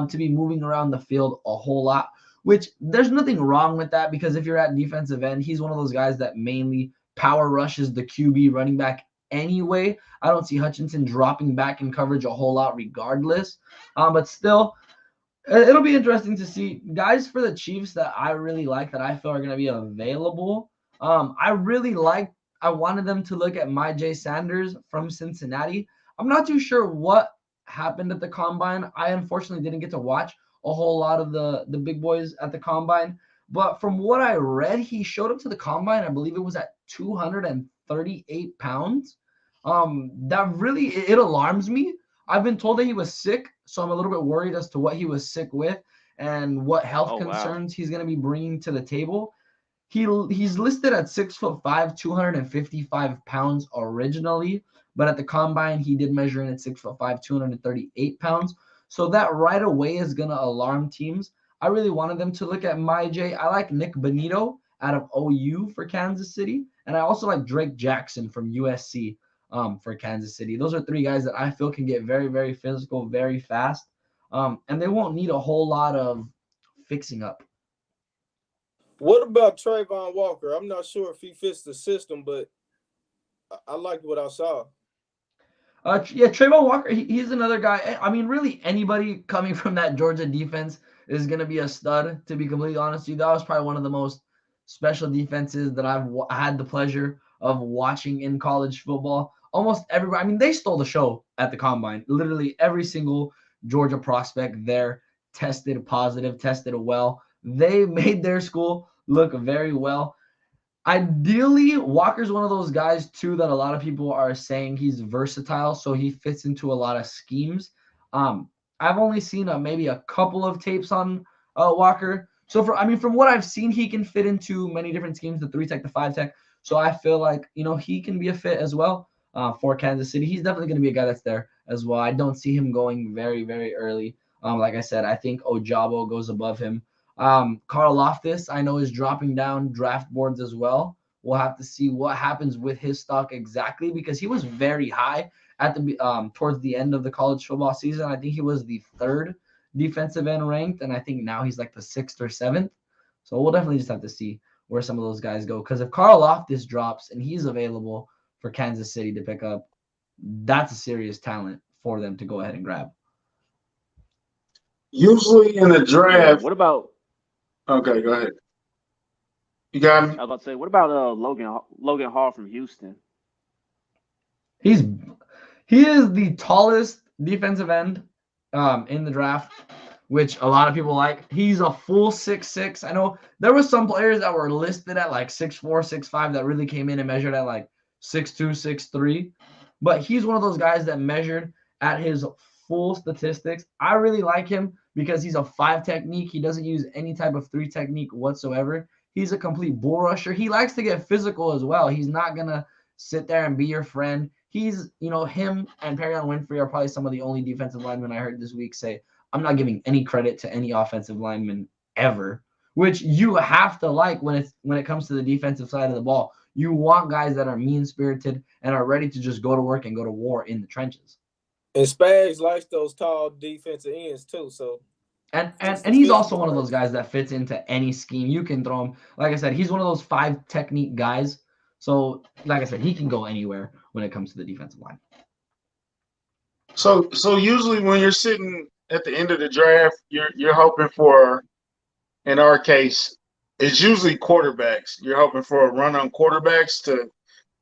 to be moving around the field a whole lot. Which there's nothing wrong with that because if you're at defensive end, he's one of those guys that mainly power rushes the QB running back anyway. I don't see Hutchinson dropping back in coverage a whole lot regardless. But still, it'll be interesting to see guys for the Chiefs that I really like that I feel are going to be available. I wanted them to look at Myjai Sanders from Cincinnati. I'm not too sure what happened at the combine. I unfortunately didn't get to watch a whole lot of the big boys at the combine. But from what I read, he showed up to the combine. I believe it was at 238 pounds. That really, it alarms me. I've been told that he was sick, so I'm a little bit worried as to what he was sick with and what health Oh wow. concerns he's going to be bringing to the table. He's listed at 6'5", 255 pounds originally, but at the combine he did measure in at 6'5", 238 pounds. So that right away is gonna alarm teams. I really wanted them to look at Myjai. I like Nick Bonito out of OU for Kansas City, and I also like Drake Jackson from USC for Kansas City. Those are three guys that I feel can get very, very physical, very fast, and they won't need a whole lot of fixing up. What about Trayvon Walker? I'm not sure if he fits the system, but I liked what I saw. Yeah, Trayvon Walker, he's another guy. I mean, really, anybody coming from that Georgia defense is going to be a stud, to be completely honest with you. That was probably one of the most special defenses that I've had the pleasure of watching in college football. Almost everybody, I mean, they stole the show at the combine. Literally every single Georgia prospect there tested positive, tested well. They made their school look very well. Ideally, Walker's one of those guys too that a lot of people are saying he's versatile, so he fits into a lot of schemes. I've only seen maybe a couple of tapes on Walker. So from what I've seen, he can fit into many different schemes, the 3 tech, the 5 tech. So I feel like he can be a fit as well for Kansas City. He's definitely going to be a guy that's there as well. I don't see him going very, very early. Like I said, I think Ojabo goes above him. Carl Loftus, I know, is dropping down draft boards as well. We'll have to see what happens with his stock exactly because he was very high at the towards the end of the college football season. I think he was the 3rd defensive end ranked, and I think now he's like the 6th or 7th. So we'll definitely just have to see where some of those guys go because if Carl Loftus drops and he's available for Kansas City to pick up, that's a serious talent for them to go ahead and grab. Usually in the Yeah. draft. What about? Okay, go ahead. You got I me? was about to say, what about Logan Hall from Houston? He is the tallest defensive end in the draft, which a lot of people like. He's a full 6'6". I know there were some players that were listed at like 6'4", 6'5", that really came in and measured at like 6'2", 6'3". But he's one of those guys that measured at his full statistics. I really like him because he's a 5 technique. He doesn't use any type of 3 technique whatsoever. He's a complete bull rusher. He likes to get physical as well. He's not going to sit there and be your friend. He's, him and Perion Winfrey are probably some of the only defensive linemen I heard this week say, I'm not giving any credit to any offensive lineman ever, which you have to like when it comes to the defensive side of the ball. You want guys that are mean-spirited and are ready to just go to work and go to war in the trenches. And Spags likes those tall defensive ends too. So And he's also one of those guys that fits into any scheme. You can throw him. Like I said, he's one of those 5 technique guys. So, like I said, he can go anywhere when it comes to the defensive line. So usually when you're sitting at the end of the draft, you're hoping for, in our case, it's usually quarterbacks. You're hoping for a run on quarterbacks to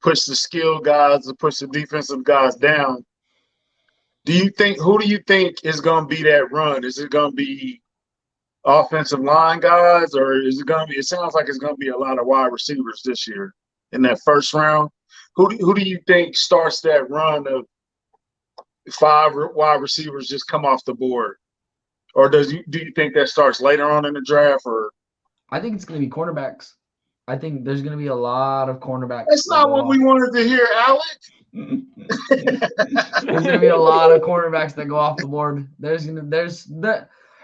push the skill guys, to push the defensive guys down. Who do you think is going to be that run? Is it going to be offensive line guys, or is it going to be? It sounds like it's going to be a lot of wide receivers this year in that first round. Who do you think starts that run of 5 wide receivers just come off the board, or do you think that starts later on in the draft? Or I think it's going to be cornerbacks. I think there's going to be a lot of cornerbacks. That's not what we wanted to hear, Alec. There's going to be a lot of cornerbacks that go off the board.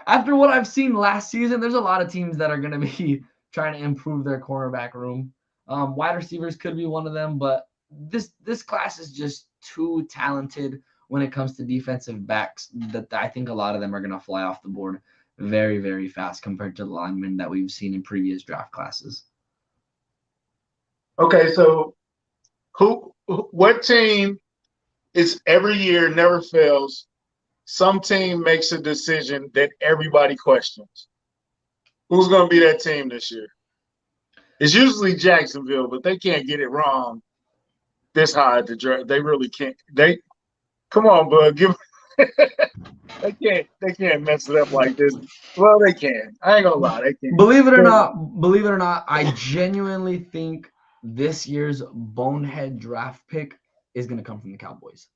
After what I've seen last season, there's a lot of teams that are going to be trying to improve their cornerback room. Wide receivers could be one of them, but this class is just too talented when it comes to defensive backs that I think a lot of them are going to fly off the board very, very fast compared to the linemen that we've seen in previous draft classes. Okay, so what team is every year never fails? Some team makes a decision that everybody questions. Who's going to be that team this year? It's usually Jacksonville, but they can't get it wrong this high at the draft. They really can't. Come on, bud. They can't mess it up like this. Well, they can. I ain't gonna lie, they can. Believe it or not, I genuinely think this year's bonehead draft pick is gonna come from the Cowboys.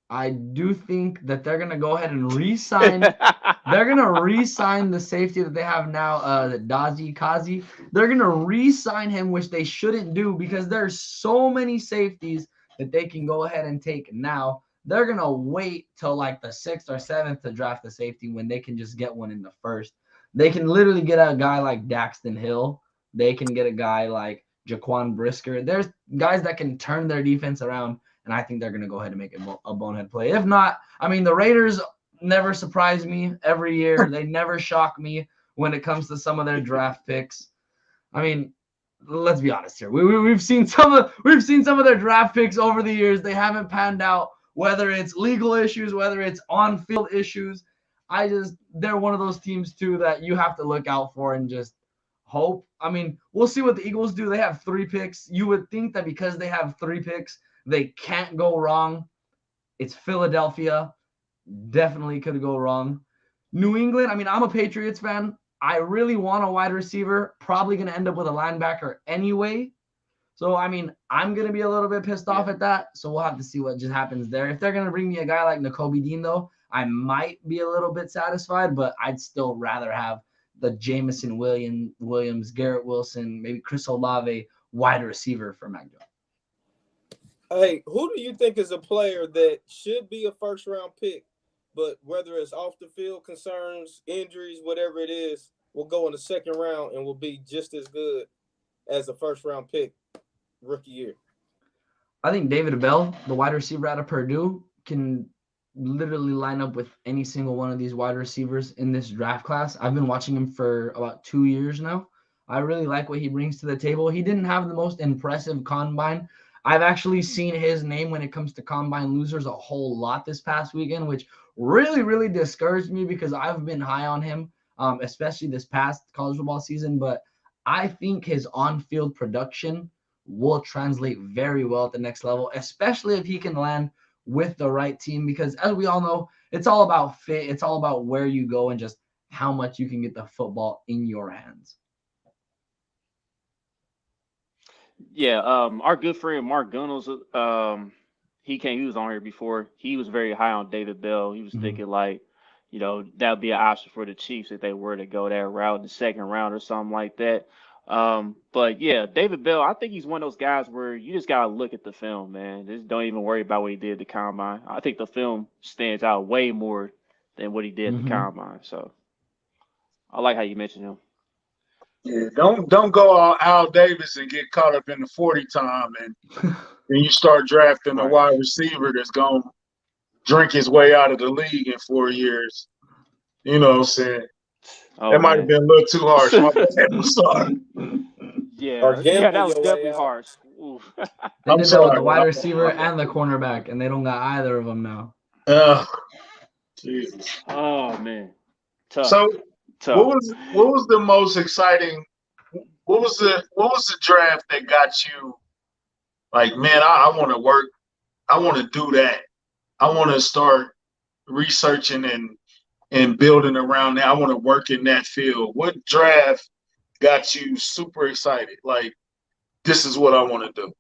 I do think that they're gonna go ahead and re-sign. They're gonna re-sign the safety that they have now, the Kazi. They're gonna re-sign him, which they shouldn't do because there's so many safeties that they can go ahead and take now. They're going to wait till like the 6th or 7th to draft the safety when they can just get one in the first. They can literally get a guy like Daxton Hill. They can get a guy like Jaquan Brisker. There's guys that can turn their defense around, and I think they're going to go ahead and make a bonehead play. If not, I mean, the Raiders never surprise me every year. They never shock me when it comes to some of their draft picks. I mean, let's be honest here. We've seen some of their draft picks over the years. They haven't panned out. Whether it's legal issues, whether it's on-field issues, they're one of those teams too that you have to look out for and just hope. I mean, we'll see what the Eagles do. They have 3 picks. You would think that because they have 3 picks, they can't go wrong. It's Philadelphia. Definitely could go wrong. New England, I mean, I'm a Patriots fan. I really want a wide receiver. Probably going to end up with a linebacker anyway. So, I mean, I'm going to be a little bit pissed off at that. So we'll have to see what just happens there. If they're going to bring me a guy like Nakobe Dean, though, I might be a little bit satisfied, but I'd still rather have the Jameson Williams, Garrett Wilson, maybe Chris Olave wide receiver for Mac Jones. Hey, who do you think is a player that should be a first-round pick, but whether it's off the field concerns, injuries, whatever it is, will go in the second round and will be just as good as a first-round pick rookie year? I think David Bell, the wide receiver out of Purdue, can literally line up with any single one of these wide receivers in this draft class. I've been watching him for about 2 years now. I really like what he brings to the table. He didn't have the most impressive combine. I've actually seen his name when it comes to combine losers a whole lot this past weekend, which really, really discouraged me because I've been high on him, especially this past college football season. But I think his on-field production will translate very well at the next level, especially if he can land with the right team, because as we all know, it's all about fit. It's all about where you go and just how much you can get the football in your hands. Yeah, our good friend Mark Gunnels, he was on here before. He was very high on David Bell. He was thinking like, that would be an option for the Chiefs if they were to go that route in the second round or something like that. But yeah, David Bell, I think he's one of those guys where you just gotta look at the film, man. Just don't even worry about what he did at the combine. I think the film stands out way more than what he did at the combine. So I like how you mentioned him. Yeah, don't go all Al Davis and get caught up in the 40 time and then you start drafting a wide receiver that's gonna drink his way out of the league in 4 years. You know what I'm saying? Oh That might have man. been a little too harsh. My bad. I'm sorry. Or Yeah, that gamble was your way definitely out. harsh. Oof. They I'm did that with the sorry. wide My receiver bad. and the cornerback, and they don't got either of them now. Jesus. Oh man, tough, So, tough. what was the most exciting? What was the draft that got you like, man? I want to work. I want to do that. I want to start researching and building around that. I want to work in that field. What draft got you super excited? Like, this is what I want to do.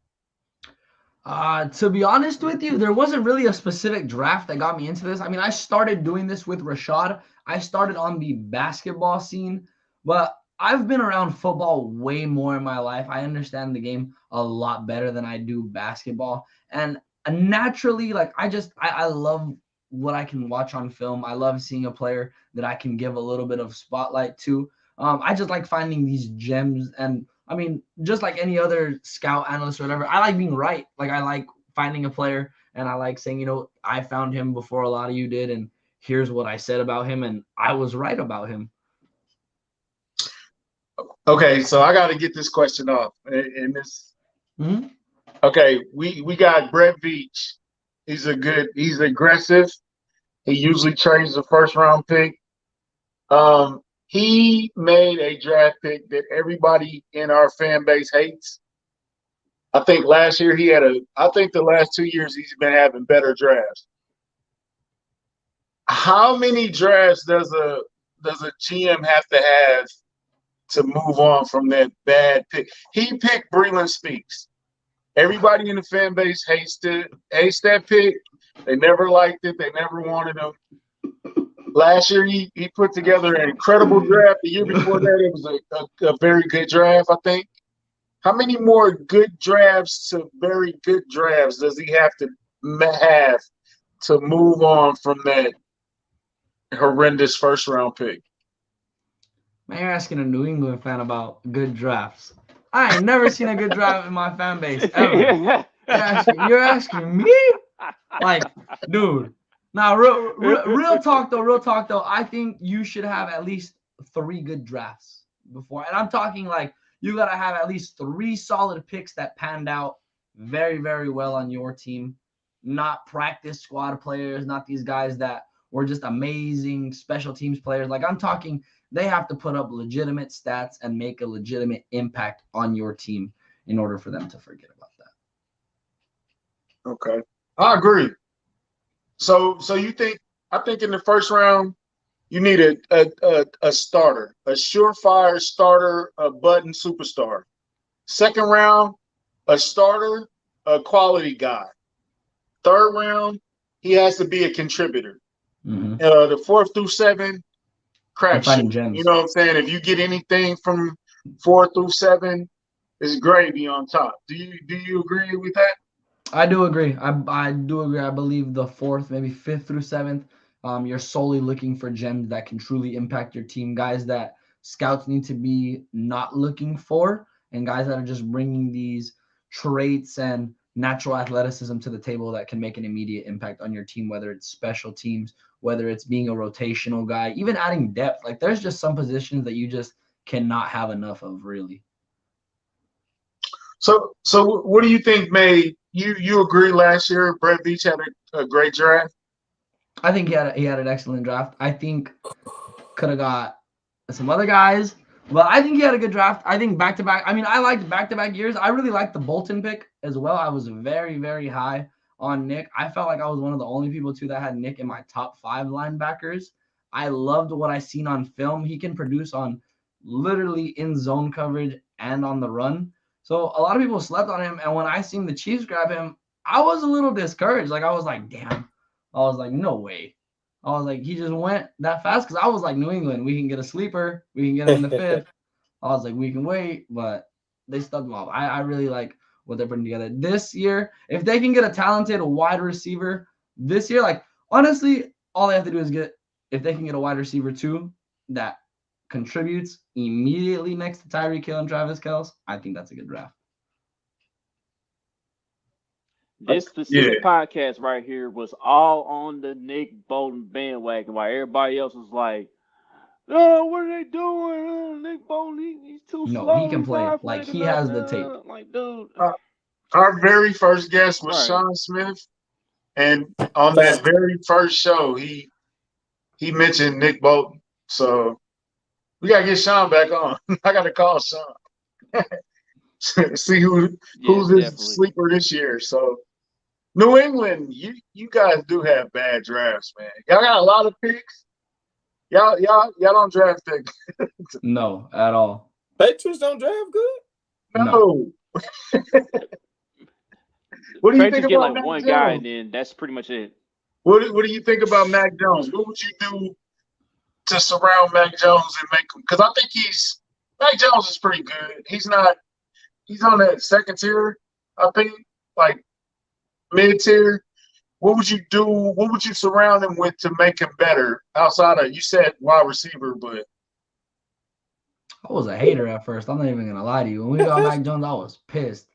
To be honest with you, there wasn't really a specific draft that got me into this. I mean, I started doing this with Rashad. I started on the basketball scene, but I've been around football way more in my life. I understand the game a lot better than I do basketball. And naturally, like I love what I can watch on film. I love seeing a player that I can give a little bit of spotlight to. I just like finding these gems, and I mean, just like any other scout analyst or whatever, I like being right. Like I like finding a player and I like saying, I found him before a lot of you did, and here's what I said about him, and I was right about him. Okay, so I got to get this question off. And this, Mm-hmm. okay, we got Brett Veach. He's aggressive. He usually trades the first round pick. He made a draft pick that everybody in our fan base hates. I think last year I think the last 2 years he's been having better drafts. How many drafts does a GM have to have to move on from that bad pick? He picked Breland Speaks. Everybody in the fan base hates that pick. They never liked it. They never wanted him. Last year, he put together an incredible draft. The year before that, it was a very good draft, I think. How many more good drafts to very good drafts does he have to move on from that horrendous first-round pick? Man, you're asking a New England fan about good drafts. I ain't never seen a good draft in my fan base ever. You're asking me? Like, dude. Now, real talk though. I think you should have at least 3 good drafts before. And I'm talking like you got to have at least 3 solid picks that panned out very, very well on your team. Not practice squad players, not these guys that were just amazing special teams players. Like, I'm talking, they have to put up legitimate stats and make a legitimate impact on your team in order for them to forget about that. Okay. I agree. So you think, I think in the first round, you need a starter, a surefire starter, a button superstar. Second round, a starter, a quality guy. Third round, he has to be a contributor. Mm-hmm. The 4th through 7, crap Finding shit. gems. You know what I'm saying? If you get anything from 4 through 7, it's gravy on top. Do you agree with that? I do agree. I do agree. I believe the 4th, maybe 5th through 7th, you're solely looking for gems that can truly impact your team. Guys that scouts need to be not looking for, and guys that are just bringing these traits and natural athleticism to the table that can make an immediate impact on your team, whether it's special teams, whether it's being a rotational guy, even adding depth. Like, there's just some positions that you just cannot have enough of, really. So what do you think made you agree last year Brett Veach had a great draft? I think he had an excellent draft. I think could have got some other guys, but I think he had a good draft. I think back-to-back. I mean, I liked back-to-back years. I really liked the Bolton pick as well. I was very, very high on Nick. I felt like I was one of the only people too that had Nick in my top 5 linebackers. I loved what I seen on film. He can produce on literally in zone coverage and on the run. So a lot of people slept on him, and when I seen the Chiefs grab him, I was a little discouraged. Like, I was like, damn. I was like, no way. I was like, he just went that fast, because I was like, New England, we can get a sleeper. We can get him in the 5th. I was like, we can wait, but they stuck him off. I really like what they're putting together. This year, if they can get a talented wide receiver this year, like, honestly, all they have to do is if they can get a wide receiver too that contributes immediately next to Tyreek Hill and Travis Kelce, I think that's a good draft. This specific podcast right here was all on the Nick Bolton bandwagon, while everybody else was like, Oh, what are they doing? Nick Bolton, he's too No, he slow. can He's play. not Like, fast he enough. has the tape. Like, dude. Our very first guest was Right. Sean Smith, and on Come on. that very first show, he mentioned Nick Bolton. So we gotta get Sean back on. I gotta call Sean. See Yeah, who's his definitely. sleeper this year. So New England, you guys do have bad drafts, man. Y'all got a lot of picks. Y'all don't draft that. No, at all. Patriots don't draft good. No. No. What do you think Patriots get about like Mac one guy, and Jones? then that's pretty much it. What do you think about Mac Jones? What would you do to surround Mac Jones and make him? Because I think Mac Jones is pretty good. He's on that second tier, I think, like mid tier. What would you do? What would you surround him with to make him better? Outside of, you said wide receiver, but I was a hater at first. I'm not even gonna lie to you. When we got Mac Jones, I was pissed.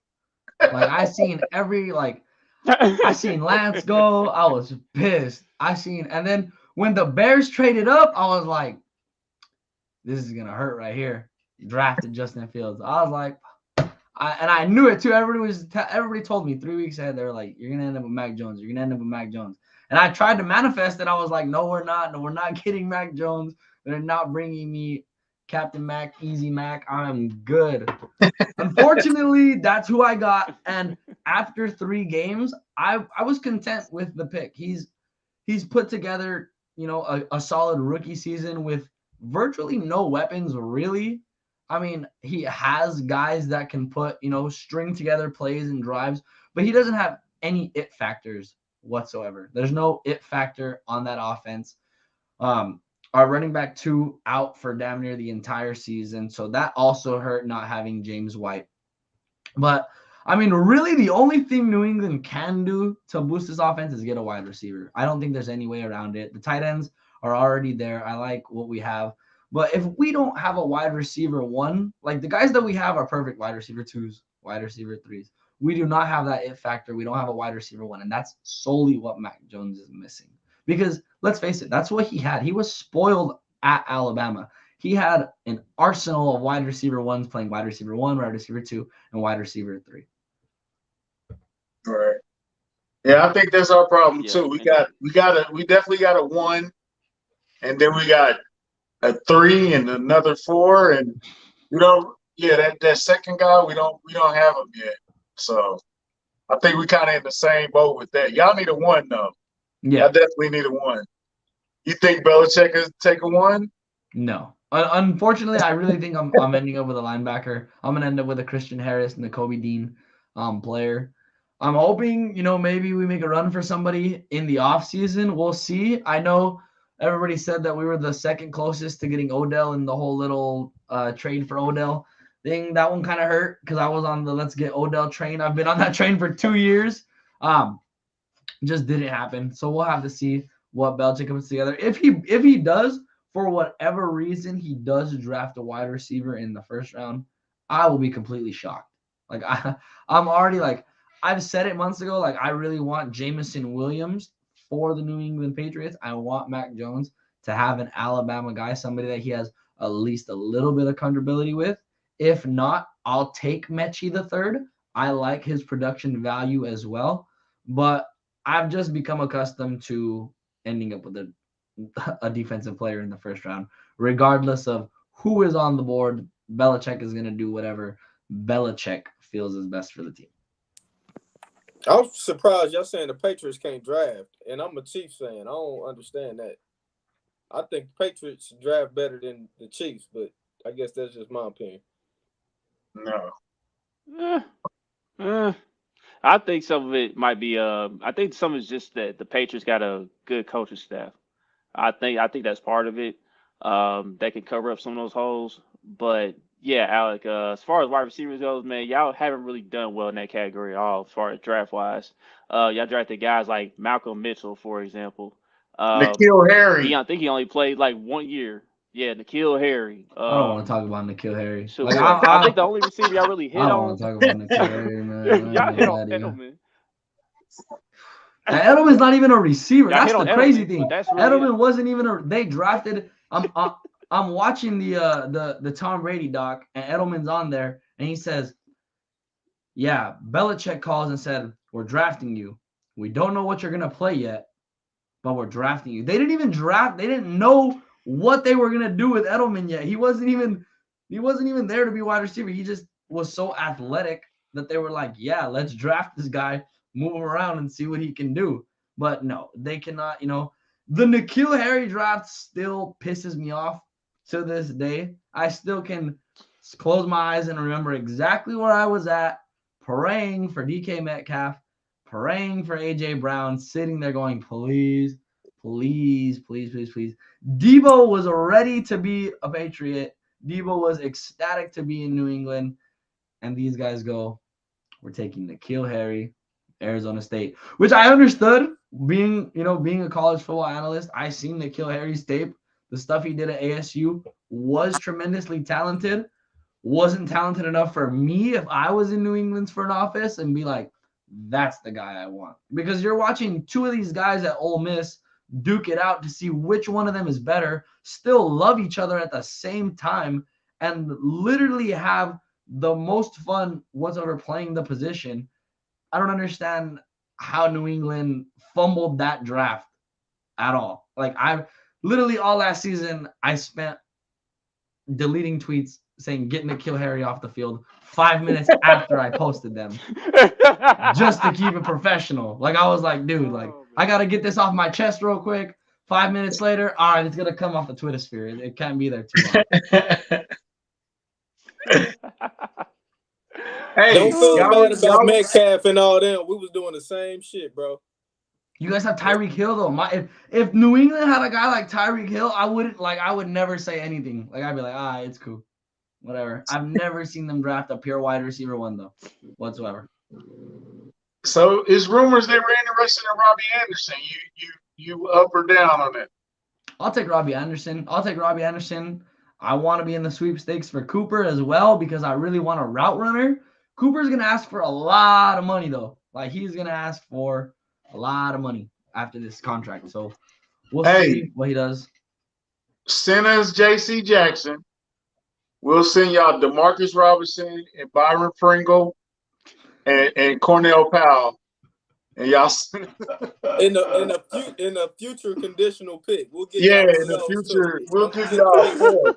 Like, I seen Lance go. I was pissed. And then when the Bears traded up, I was like, this is gonna hurt right here. You drafted Justin Fields. I was like, I knew it too. Everybody told me 3 weeks ahead. They were like, you're gonna end up with Mac Jones. You're gonna end up with Mac Jones. And I tried to manifest it. I was like, no, we're not. No, we're not getting Mac Jones. They're not bringing me Captain Mac, Easy Mac. I'm good. Unfortunately, that's who I got. And after 3 games, I was content with the pick. He's put together, a solid rookie season with virtually no weapons, really. I mean, he has guys that can put, string together plays and drives, but he doesn't have any it factors whatsoever. There's no it factor on that offense. Our running back 2 out for damn near the entire season. So that also hurt, not having James White. But I mean, really the only thing New England can do to boost this offense is get a wide receiver. I don't think there's any way around it. The tight ends are already there. I like what we have. But if we don't have a wide receiver 1, like the guys that we have are perfect wide receiver 2s, wide receiver 3s. We do not have that it factor. We don't have a wide receiver 1. And that's solely what Mac Jones is missing. Because let's face it, that's what he had. He was spoiled at Alabama. He had an arsenal of wide receiver 1s playing wide receiver 1, wide receiver 2, and wide receiver 3. all right. Yeah, I think that's our problem Yeah, too. We and definitely got a 1, and then we got a 3 and another 4, and that second guy we don't have him yet. So I think we kind of in the same boat with that. Y'all need a 1 though. Yeah. I definitely need a 1. You think Belichick is take a 1? No. Unfortunately, I really think I'm ending up with a linebacker. I'm gonna end up with a Christian Harris and the Kobe Dean player. I'm hoping, maybe we make a run for somebody in the offseason. We'll see. I know everybody said that we were the second closest to getting Odell in the whole little trade for Odell thing. That one kind of hurt because I was on the let's get Odell train. I've been on that train for 2 years. Just didn't happen. So we'll have to see what Belichick puts together. If he does, for whatever reason, he does draft a wide receiver in the first round, I will be completely shocked. Like I'm already like, I've said it months ago, like I really want Jameson Williams for the New England Patriots. I want Mac Jones to have an Alabama guy, somebody that he has at least a little bit of comfortability with. If not, I'll take Mechie the third. I like his production value as well, but I've just become accustomed to ending up with a defensive player in the first round, regardless of who is on the board. Belichick is going to do whatever Belichick feels is best for the team. I'm surprised y'all saying the Patriots can't draft, and I'm a Chiefs fan. I don't understand that. I think the Patriots draft better than the Chiefs, but I guess that's just my opinion. No. I think some of it might be. I think some of it's just that the Patriots got a good coaching staff. I think that's part of it. That can cover up some of those holes. But yeah, Alec, as far as wide receivers goes, man, y'all haven't really done well in that category at all as far as draft wise. Y'all drafted guys like Malcolm Mitchell, for example. N'Keal Harry. I think he only played like 1 year. Yeah, N'Keal Harry. I don't want to talk about N'Keal Harry. So I think the only receiver y'all really hit I don't on. want to talk about N'Keal Harry, man. Y'all hit on Edelman. Edelman's not even a receiver. Y'all That's hit on the crazy Edelman, thing. but that's really Edelman wasn't even they drafted I'm watching the Tom Brady doc, and Edelman's on there, and he says, "Yeah, Belichick calls and said, we're drafting you. We don't know what you're gonna play yet, but we're drafting you." They didn't even draft. They didn't know what they were gonna do with Edelman yet. He wasn't even there to be wide receiver. He just was so athletic that they were like, "Yeah, let's draft this guy, move him around, and see what he can do." But no, they cannot. The N'Keal Harry draft still pisses me off to this day. I still can close my eyes and remember exactly where I was at, praying for DK Metcalf, praying for AJ Brown, sitting there going, please, please, please, please, please. Debo was ready to be a Patriot. Debo was ecstatic to be in New England. And these guys go, we're taking N'Keal Harry, Arizona State, which I understood being a college football analyst. I seen N'Keal Harry's tape. The stuff he did at ASU was tremendously talented. Wasn't talented enough for me if I was in New England's front office and be like, that's the guy I want. Because you're watching two of these guys at Ole Miss duke it out to see which one of them is better, still love each other at the same time, and literally have the most fun whatsoever playing the position. I don't understand how New England fumbled that draft at all. Like, I literally all last season I spent deleting tweets saying get N'Keal Harry off the field 5 minutes after I posted them, just to keep it professional. Like, I was like, dude, like, I gotta get this off my chest real quick. 5 minutes later, all right, it's gonna come off the Twitter sphere. It can't be there too long. Hey, Don't feel bad about y'all, Metcalf and all them. We was doing the same shit, bro. You guys have Tyreek Hill though. If New England had a guy like Tyreek Hill, I would never say anything. Like, I'd be like, it's cool, whatever. I've never seen them draft a pure wide receiver one though, whatsoever. So it's rumors they were interested in Robbie Anderson. You up or down on it? I'll take Robbie Anderson. I want to be in the sweepstakes for Cooper as well because I really want a route runner. Cooper's gonna ask for a lot of money though. Like, he's gonna ask for a lot of money after this contract. So we'll see what he does. Send us J.C. Jackson. We'll send y'all DeMarcus Robinson and Byron Pringle and Cornell Powell. And y'all in a future conditional pick. We'll get in y'all the those future, too. we'll give y'all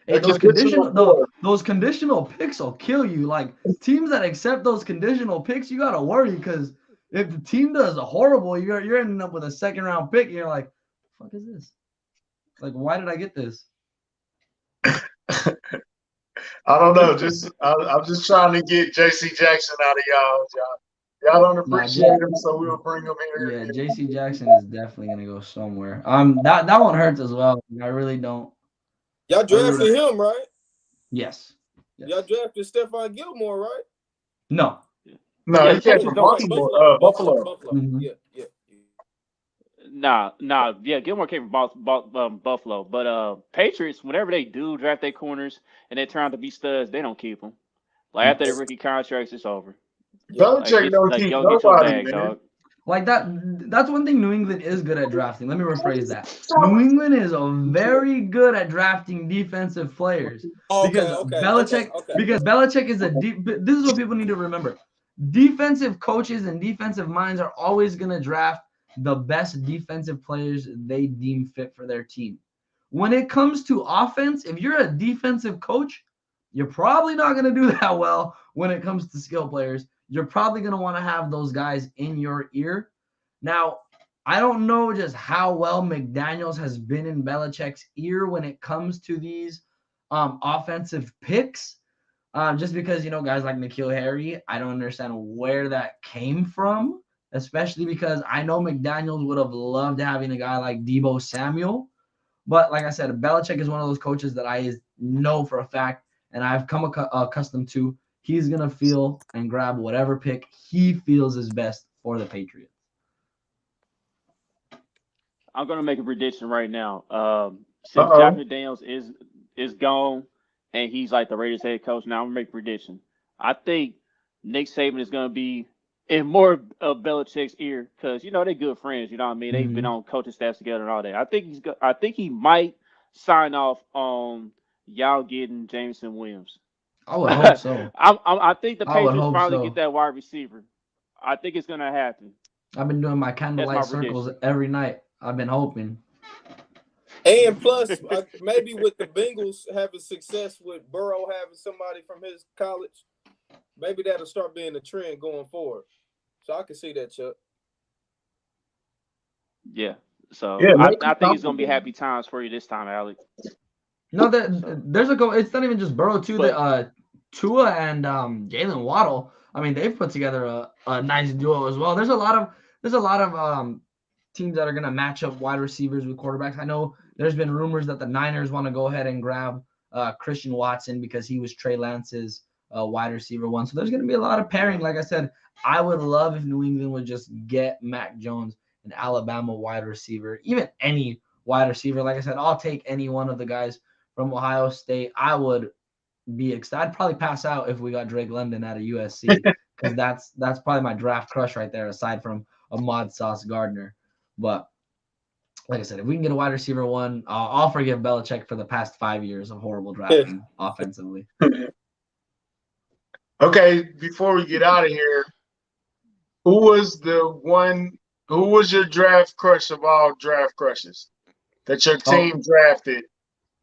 Hey, those conditional picks will kill you. Like, teams that accept those conditional picks, you gotta worry because if the team does horrible, you're ending up with a second round pick. And you're like, "The fuck is this? Like, why did I get this?" I don't know. I'm just trying to get J.C. Jackson out of y'all. Y'all don't appreciate him, so we'll bring him here. Yeah, J.C. Jackson is definitely gonna go somewhere. That one hurts as well. I really don't. Y'all drafted him, right? Yes. Y'all drafted Stephon Gilmore, right? No. No, he came from Baltimore. Buffalo. Mm-hmm. Yeah. Nah. Yeah, Gilmore came from Buffalo. But Patriots, whenever they do draft their corners and they turn out to be studs, they don't keep them. Like, after the rookie contracts, it's over. Belichick don't keep nobody, man. Dog. Like, that's one thing New England is good at drafting. Let me rephrase that. New England is very good at drafting defensive players. Because Belichick is this is what people need to remember. Defensive coaches and defensive minds are always going to draft the best defensive players they deem fit for their team. When it comes to offense, if you're a defensive coach, you're probably not going to do that well when it comes to skill players. You're probably going to want to have those guys in your ear. Now, I don't know just how well McDaniels has been in Belichick's ear when it comes to these offensive picks. Just because, guys like N'Keal Harry, I don't understand where that came from, especially because I know McDaniels would have loved having a guy like Deebo Samuel. But like I said, Belichick is one of those coaches that I know for a fact, and I've come accustomed to. He's going to feel and grab whatever pick he feels is best for the Patriots. I'm going to make a prediction right now. Since Josh McDaniels is gone and he's like the Raiders head coach, now I'm going to make a prediction. I think Nick Saban is going to be in more of Belichick's ear because, they're good friends. You know what I mean? They've been on coaching staffs together and all that. I think he might sign off on y'all getting Jameson Williams. I would hope so. I think the I would Patriots hope finally get so. that wide receiver. I think it's gonna happen. I've been doing my That's my candlelight circles prediction. every night. I've been hoping. And plus, maybe with the Bengals having success with Burrow having somebody from his college, maybe that'll start being a trend going forward. So I can see that, Chuck. Yeah. So Yeah, make I him think it's gonna be comfortable. happy times for you this time, Alex. No, So, there's a go. It's not even just Burrow too. but Tua and Jalen Waddle. I mean, they've put together a nice duo as well. There's a lot of teams that are gonna match up wide receivers with quarterbacks. I know there's been rumors that the Niners want to go ahead and grab Christian Watson because he was Trey Lance's wide receiver one. So there's gonna be a lot of pairing. Like I said, I would love if New England would just get Mac Jones, an Alabama wide receiver, even any wide receiver. Like I said, I'll take any one of the guys from Ohio State. I would be excited. I'd probably pass out if we got Drake London out of USC because that's probably my draft crush right there, aside from Ahmad Sauce Gardner. But like I said, if we can get a wide receiver one, I'll forgive Belichick for the past 5 years of horrible drafting offensively. Okay, before we get out of here, who was your draft crush of all draft crushes that your Oh, team drafted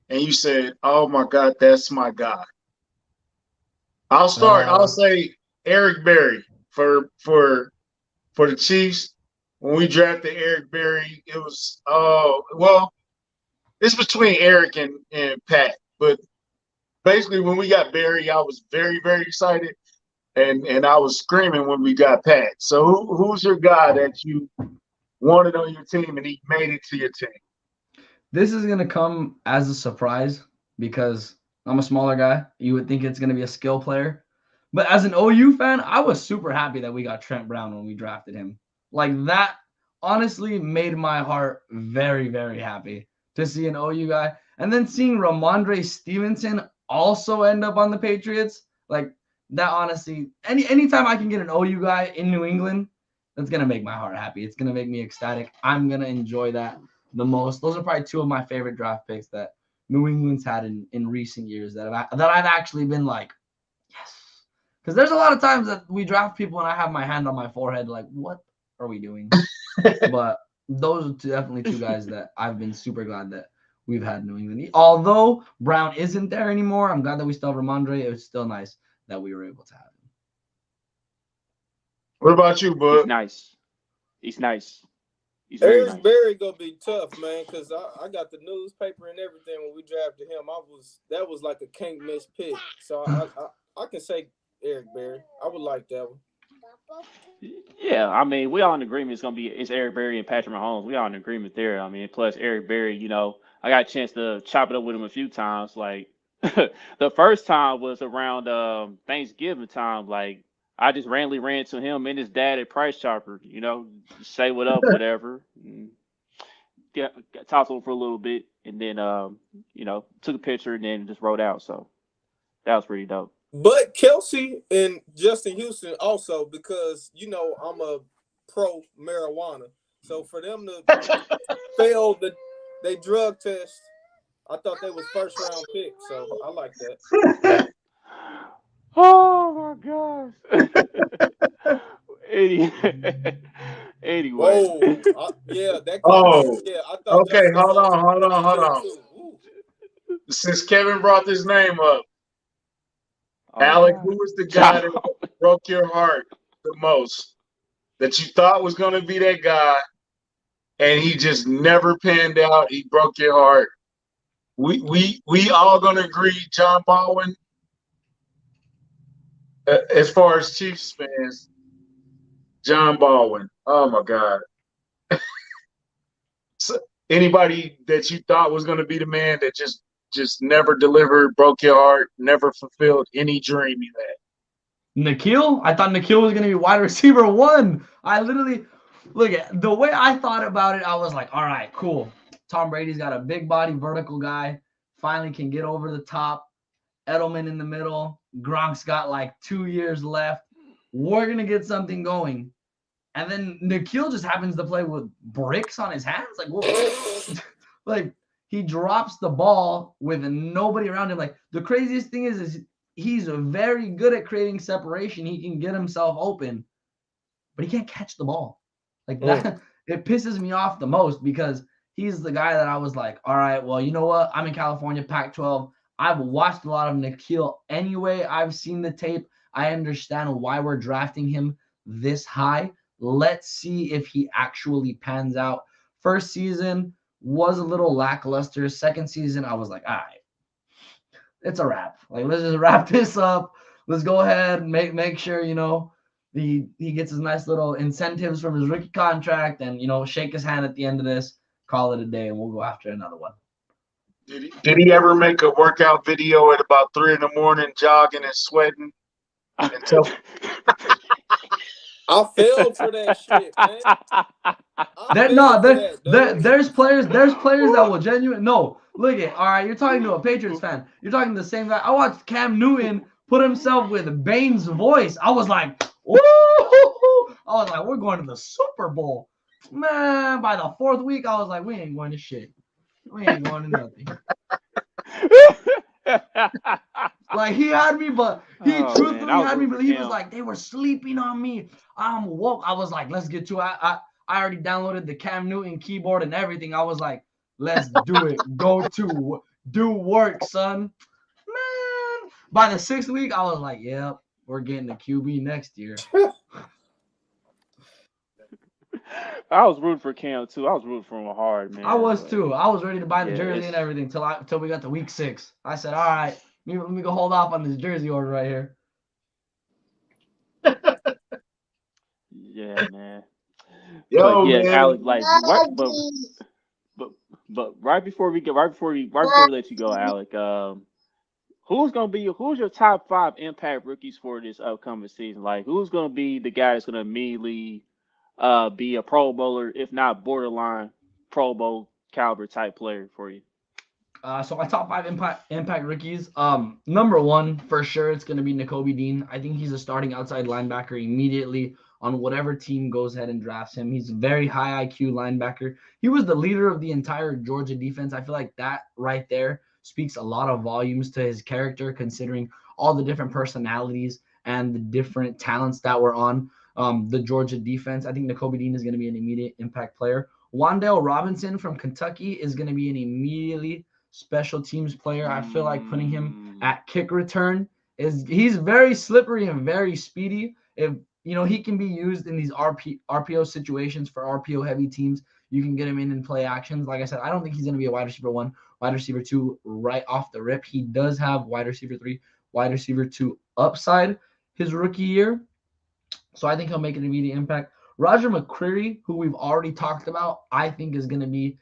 and you said, "Oh my God, that's my guy." I'll uh, say Eric Berry for the Chiefs. When we drafted Eric Berry, it was it's between Eric and Pat. But basically when we got Berry, I was very, very excited. And I was screaming when we got Pat. So who's your guy that you wanted on your team and he made it to your team? this is gonna come as a surprise because I'm a smaller guy. You would think it's gonna be a skill player, but as an OU fan, I was super happy that we got Trent Brown when we drafted him. Like that honestly made my heart very, very happy to see an OU guy. And then seeing Ramondre Stevenson also end up on the Patriots, like that honestly, anytime I can get an OU guy in New England, that's gonna make my heart happy. It's gonna make me ecstatic. I'm gonna enjoy that the most. Those are probably two of my favorite draft picks that New England's had in recent years that I've actually been like, yes. Because there's a lot of times that we draft people and I have my hand on my forehead, like, what are we doing? But those are definitely two guys that I've been super glad that we've had in New England. Although Brown isn't there anymore, I'm glad that we still have Ramondre. It was still nice that we were able to have him. What about you, he's Bud? nice. He's nice. He's very Eric nice. Berry gonna be tough, man, because I got the newspaper and everything when we drafted him. That was like a can't miss pick. So I can say Eric Berry. I would like that one. Yeah, I mean, we all in agreement it's Eric Berry and Patrick Mahomes. We all in agreement there. I mean, plus Eric Berry, I got a chance to chop it up with him a few times. Like the first time was around Thanksgiving time. Like I just randomly ran to him and his dad at Price Chopper, say what up, whatever. And talked to him for a little bit and then took a picture and then just wrote out. So that was pretty dope. But Kelsey and Justin Houston also, because I'm a pro marijuana. So for them to fail they drug test, I thought they was first round pick. So I like that. Oh my gosh. Anyway. Whoa, yeah, that could have been. Oh, Yeah, I thought okay. Justin Hold Fields on, was hold on, hold good on. too. Ooh. Since Kevin brought this name up, Oh Alec, God. who was the guy Ciao. that broke your heart the most? That you thought was going to be that guy, and he just never panned out. He broke your heart. We all gonna agree, John Baldwin. As far as Chiefs fans, John Baldwin. Oh my God. So anybody that you thought was going to be the man that just never delivered, broke your heart, never fulfilled any dream you had. Nikhil? I thought Nikhil was going to be wide receiver one. I literally, look at the way I thought about it. I was like, all right, cool. Tom Brady's got a big body, vertical guy. Finally can get over the top. Edelman in the middle. Gronk's got like 2 years left. We're going to get something going. And then Nikhil just happens to play with bricks on his hands. Like, what? Like, he drops the ball with nobody around him. Like the craziest thing is he's very good at creating separation. He can get himself open, but he can't catch the ball. Like that, it pisses me off the most because he's the guy that I was like, all right, well, you know what? I'm in California, Pac-12. I've watched a lot of Nikhil anyway. I've seen the tape. I understand why we're drafting him this high. Let's see if he actually pans out. First season was a little lackluster. Second season, I was like, all right, it's a wrap. Like, let's just wrap this up. Let's go ahead and make sure, he gets his nice little incentives from his rookie contract and, shake his hand at the end of this, call it a day, and we'll go after another one. Did he ever make a workout video at about 3 a.m, jogging and sweating? Until I fell for that shit, man. There's players that will genuinely look at, all right, you're talking to a Patriots fan. You're talking to the same guy. I watched Cam Newton put himself with Bane's voice. I was like, woo! I was like, we're going to the Super Bowl. Man, by the fourth week, I was like, we ain't going to shit. We ain't going to nothing. Like he had me, but he truthfully had me, but he was like, they were sleeping on me. I'm woke. I was like, let's get to it. I already downloaded the Cam Newton keyboard and everything. I was like, let's do it. Do work, son. Man, by the 6th week, I was like, yep, we're getting the QB next year. I was rooting for Cam too. I was rooting for him hard, man. I was too. I was ready to buy the jersey and everything till we got to week 6. I said, all right, let me go hold off on this jersey order right here. Yeah, man. Yo, yeah, man. Alec, like, but right before we let you go, Alec, who's your top 5 impact rookies for this upcoming season? Like, who's gonna be the guy that's gonna immediately be a Pro Bowler, if not borderline Pro Bowl caliber type player for you? So my top 5 impact rookies. Number 1 for sure, it's gonna be Nakobe Dean. I think he's a starting outside linebacker immediately on whatever team goes ahead and drafts him. He's a very high IQ linebacker. He was the leader of the entire Georgia defense. I feel like that right there speaks a lot of volumes to his character, considering all the different personalities and the different talents that were on the Georgia defense. I think Nakobe Dean is going to be an immediate impact player. Wan'Dale Robinson from Kentucky is going to be an immediately special teams player. I feel like putting him at kick return he's very slippery and very speedy. If he can be used in these RPO situations for RPO heavy teams. You can get him in and play actions. Like I said, I don't think he's going to be a wide receiver 1, wide receiver 2 right off the rip. He does have wide receiver 3, wide receiver 2 upside his rookie year. So I think he'll make an immediate impact. Roger McCreary, who we've already talked about, I think is going to be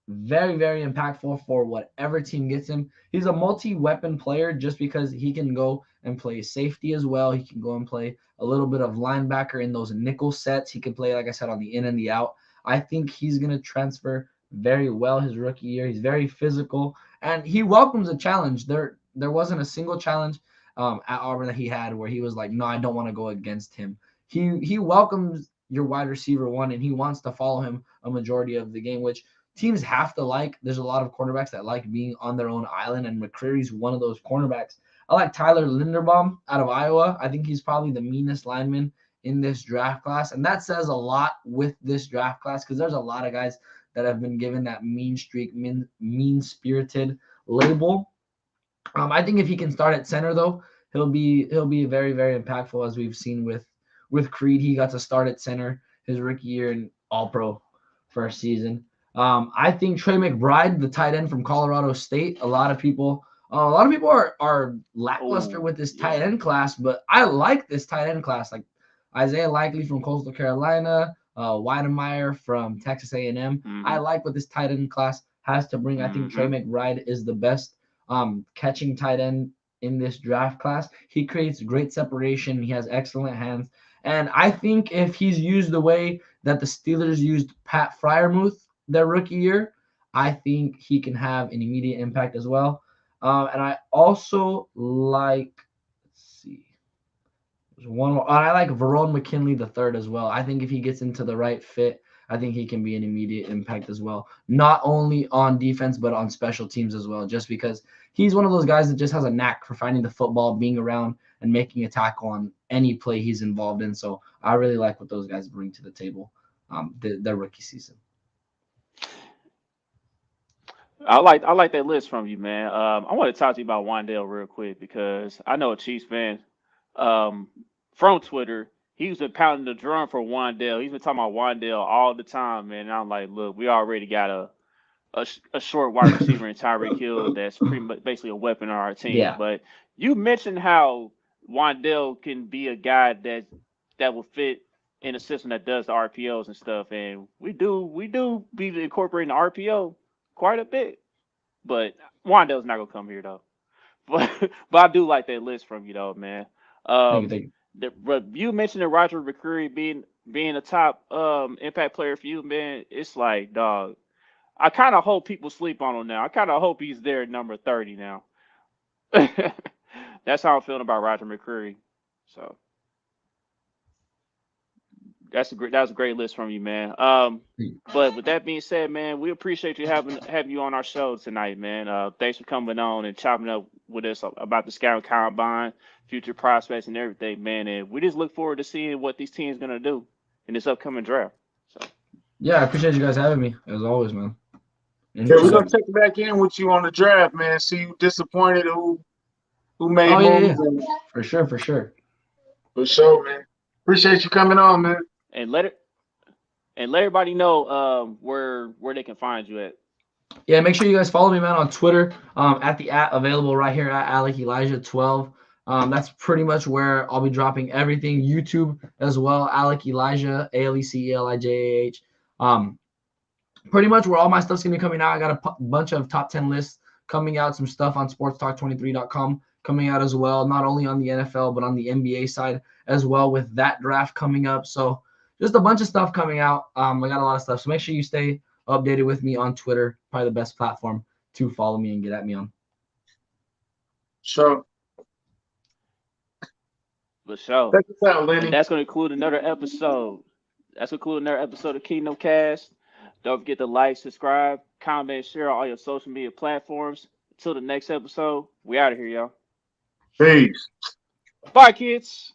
very, very impactful for whatever team gets him. He's a multi-weapon player just because he can go and play safety as well. He can go and play a little bit of linebacker in those nickel sets. He can play, like I said, on the in and the out. I think he's going to transfer very well his rookie year. He's very physical, and he welcomes a challenge. There wasn't a single challenge at Auburn that he had where he was like, no, I don't want to go against him. He welcomes your wide receiver 1, and he wants to follow him a majority of the game, which teams have to like. There's a lot of cornerbacks that like being on their own island, and McCreary's one of those cornerbacks. I like Tyler Linderbaum out of Iowa. I think he's probably the meanest lineman in this draft class, and that says a lot with this draft class because there's a lot of guys that have been given that mean streak, mean-spirited label. I think if he can start at center, though, he'll be very, very impactful, as we've seen with Creed. He got to start at center his rookie year in All-Pro first season. I think Trey McBride, the tight end from Colorado State, a lot of people are lackluster with this tight end class, but I like this tight end class. Like Isaiah Likely from Coastal Carolina, Weidemeyer from Texas A&M. Mm-hmm. I like what this tight end class has to bring. I think Trey McBride is the best catching tight end in this draft class. He creates great separation. He has excellent hands. And I think if he's used the way that the Steelers used Pat Freiermuth their rookie year, I think he can have an immediate impact as well. And I also like, let's see, there's one more. I like Verone McKinley III as well. I think if he gets into the right fit I think he can be an immediate impact as well, not only on defense but on special teams as well, just because he's one of those guys that just has a knack for finding the football, being around, and making a tackle on any play he's involved in. So I really like what those guys bring to the table their rookie season. I like that list from you, man. I want to talk to you about Wandale real quick because I know a Chiefs fan from Twitter. He's been pounding the drum for Wandale. He's been talking about Wandale all the time, man. And I'm like, look, we already got a short wide receiver in Tyreek Hill that's pretty much basically a weapon on our team. Yeah. But you mentioned how Wandale can be a guy that will fit in a system that does the RPOs and stuff, and we do be incorporating the RPO quite a bit. But Wandale's not gonna come here though. But I do like that list from you though, man. Thank you. But you mentioned that Roger McCreary being a top impact player for you, man. It's like, dog, I kind of hope people sleep on him now. I kind of hope he's there at number 30 now. That's how I'm feeling about Roger McCreary. So that was a great list from you, man. But with that being said, man, we appreciate you having you on our show tonight, man. Thanks for coming on and chopping up with us about the Scouting Combine, future prospects, and everything, man. And we just look forward to seeing what these teams gonna do in this upcoming draft. So yeah, I appreciate you guys having me as always, man. Yeah, we're gonna check back in with you on the draft, man. See you disappointed who made moves. Yeah. For sure. For sure, man. Appreciate you coming on, man. And let everybody know where they can find you at. Yeah, make sure you guys follow me, man, on Twitter at the available right here at Alec Elijah 12. That's pretty much where I'll be dropping everything. YouTube as well, Alec Elijah, ALECELIJAH. Pretty much where all my stuff's gonna be coming out. I got a bunch of top 10 lists coming out, some stuff on sportstalk23.com coming out as well, not only on the NFL but on the NBA side as well, with that draft coming up. So just a bunch of stuff coming out. I got a lot of stuff, so make sure you stay updated with me on Twitter, probably the best platform to follow me and get at me on. Sure. For sure. Check us out, Lenny. And that's going to conclude another episode. Of Kingdom Cast. Don't forget to like, subscribe, comment, share on all your social media platforms. Until the next episode, we out of here, y'all. Peace. Bye, kids.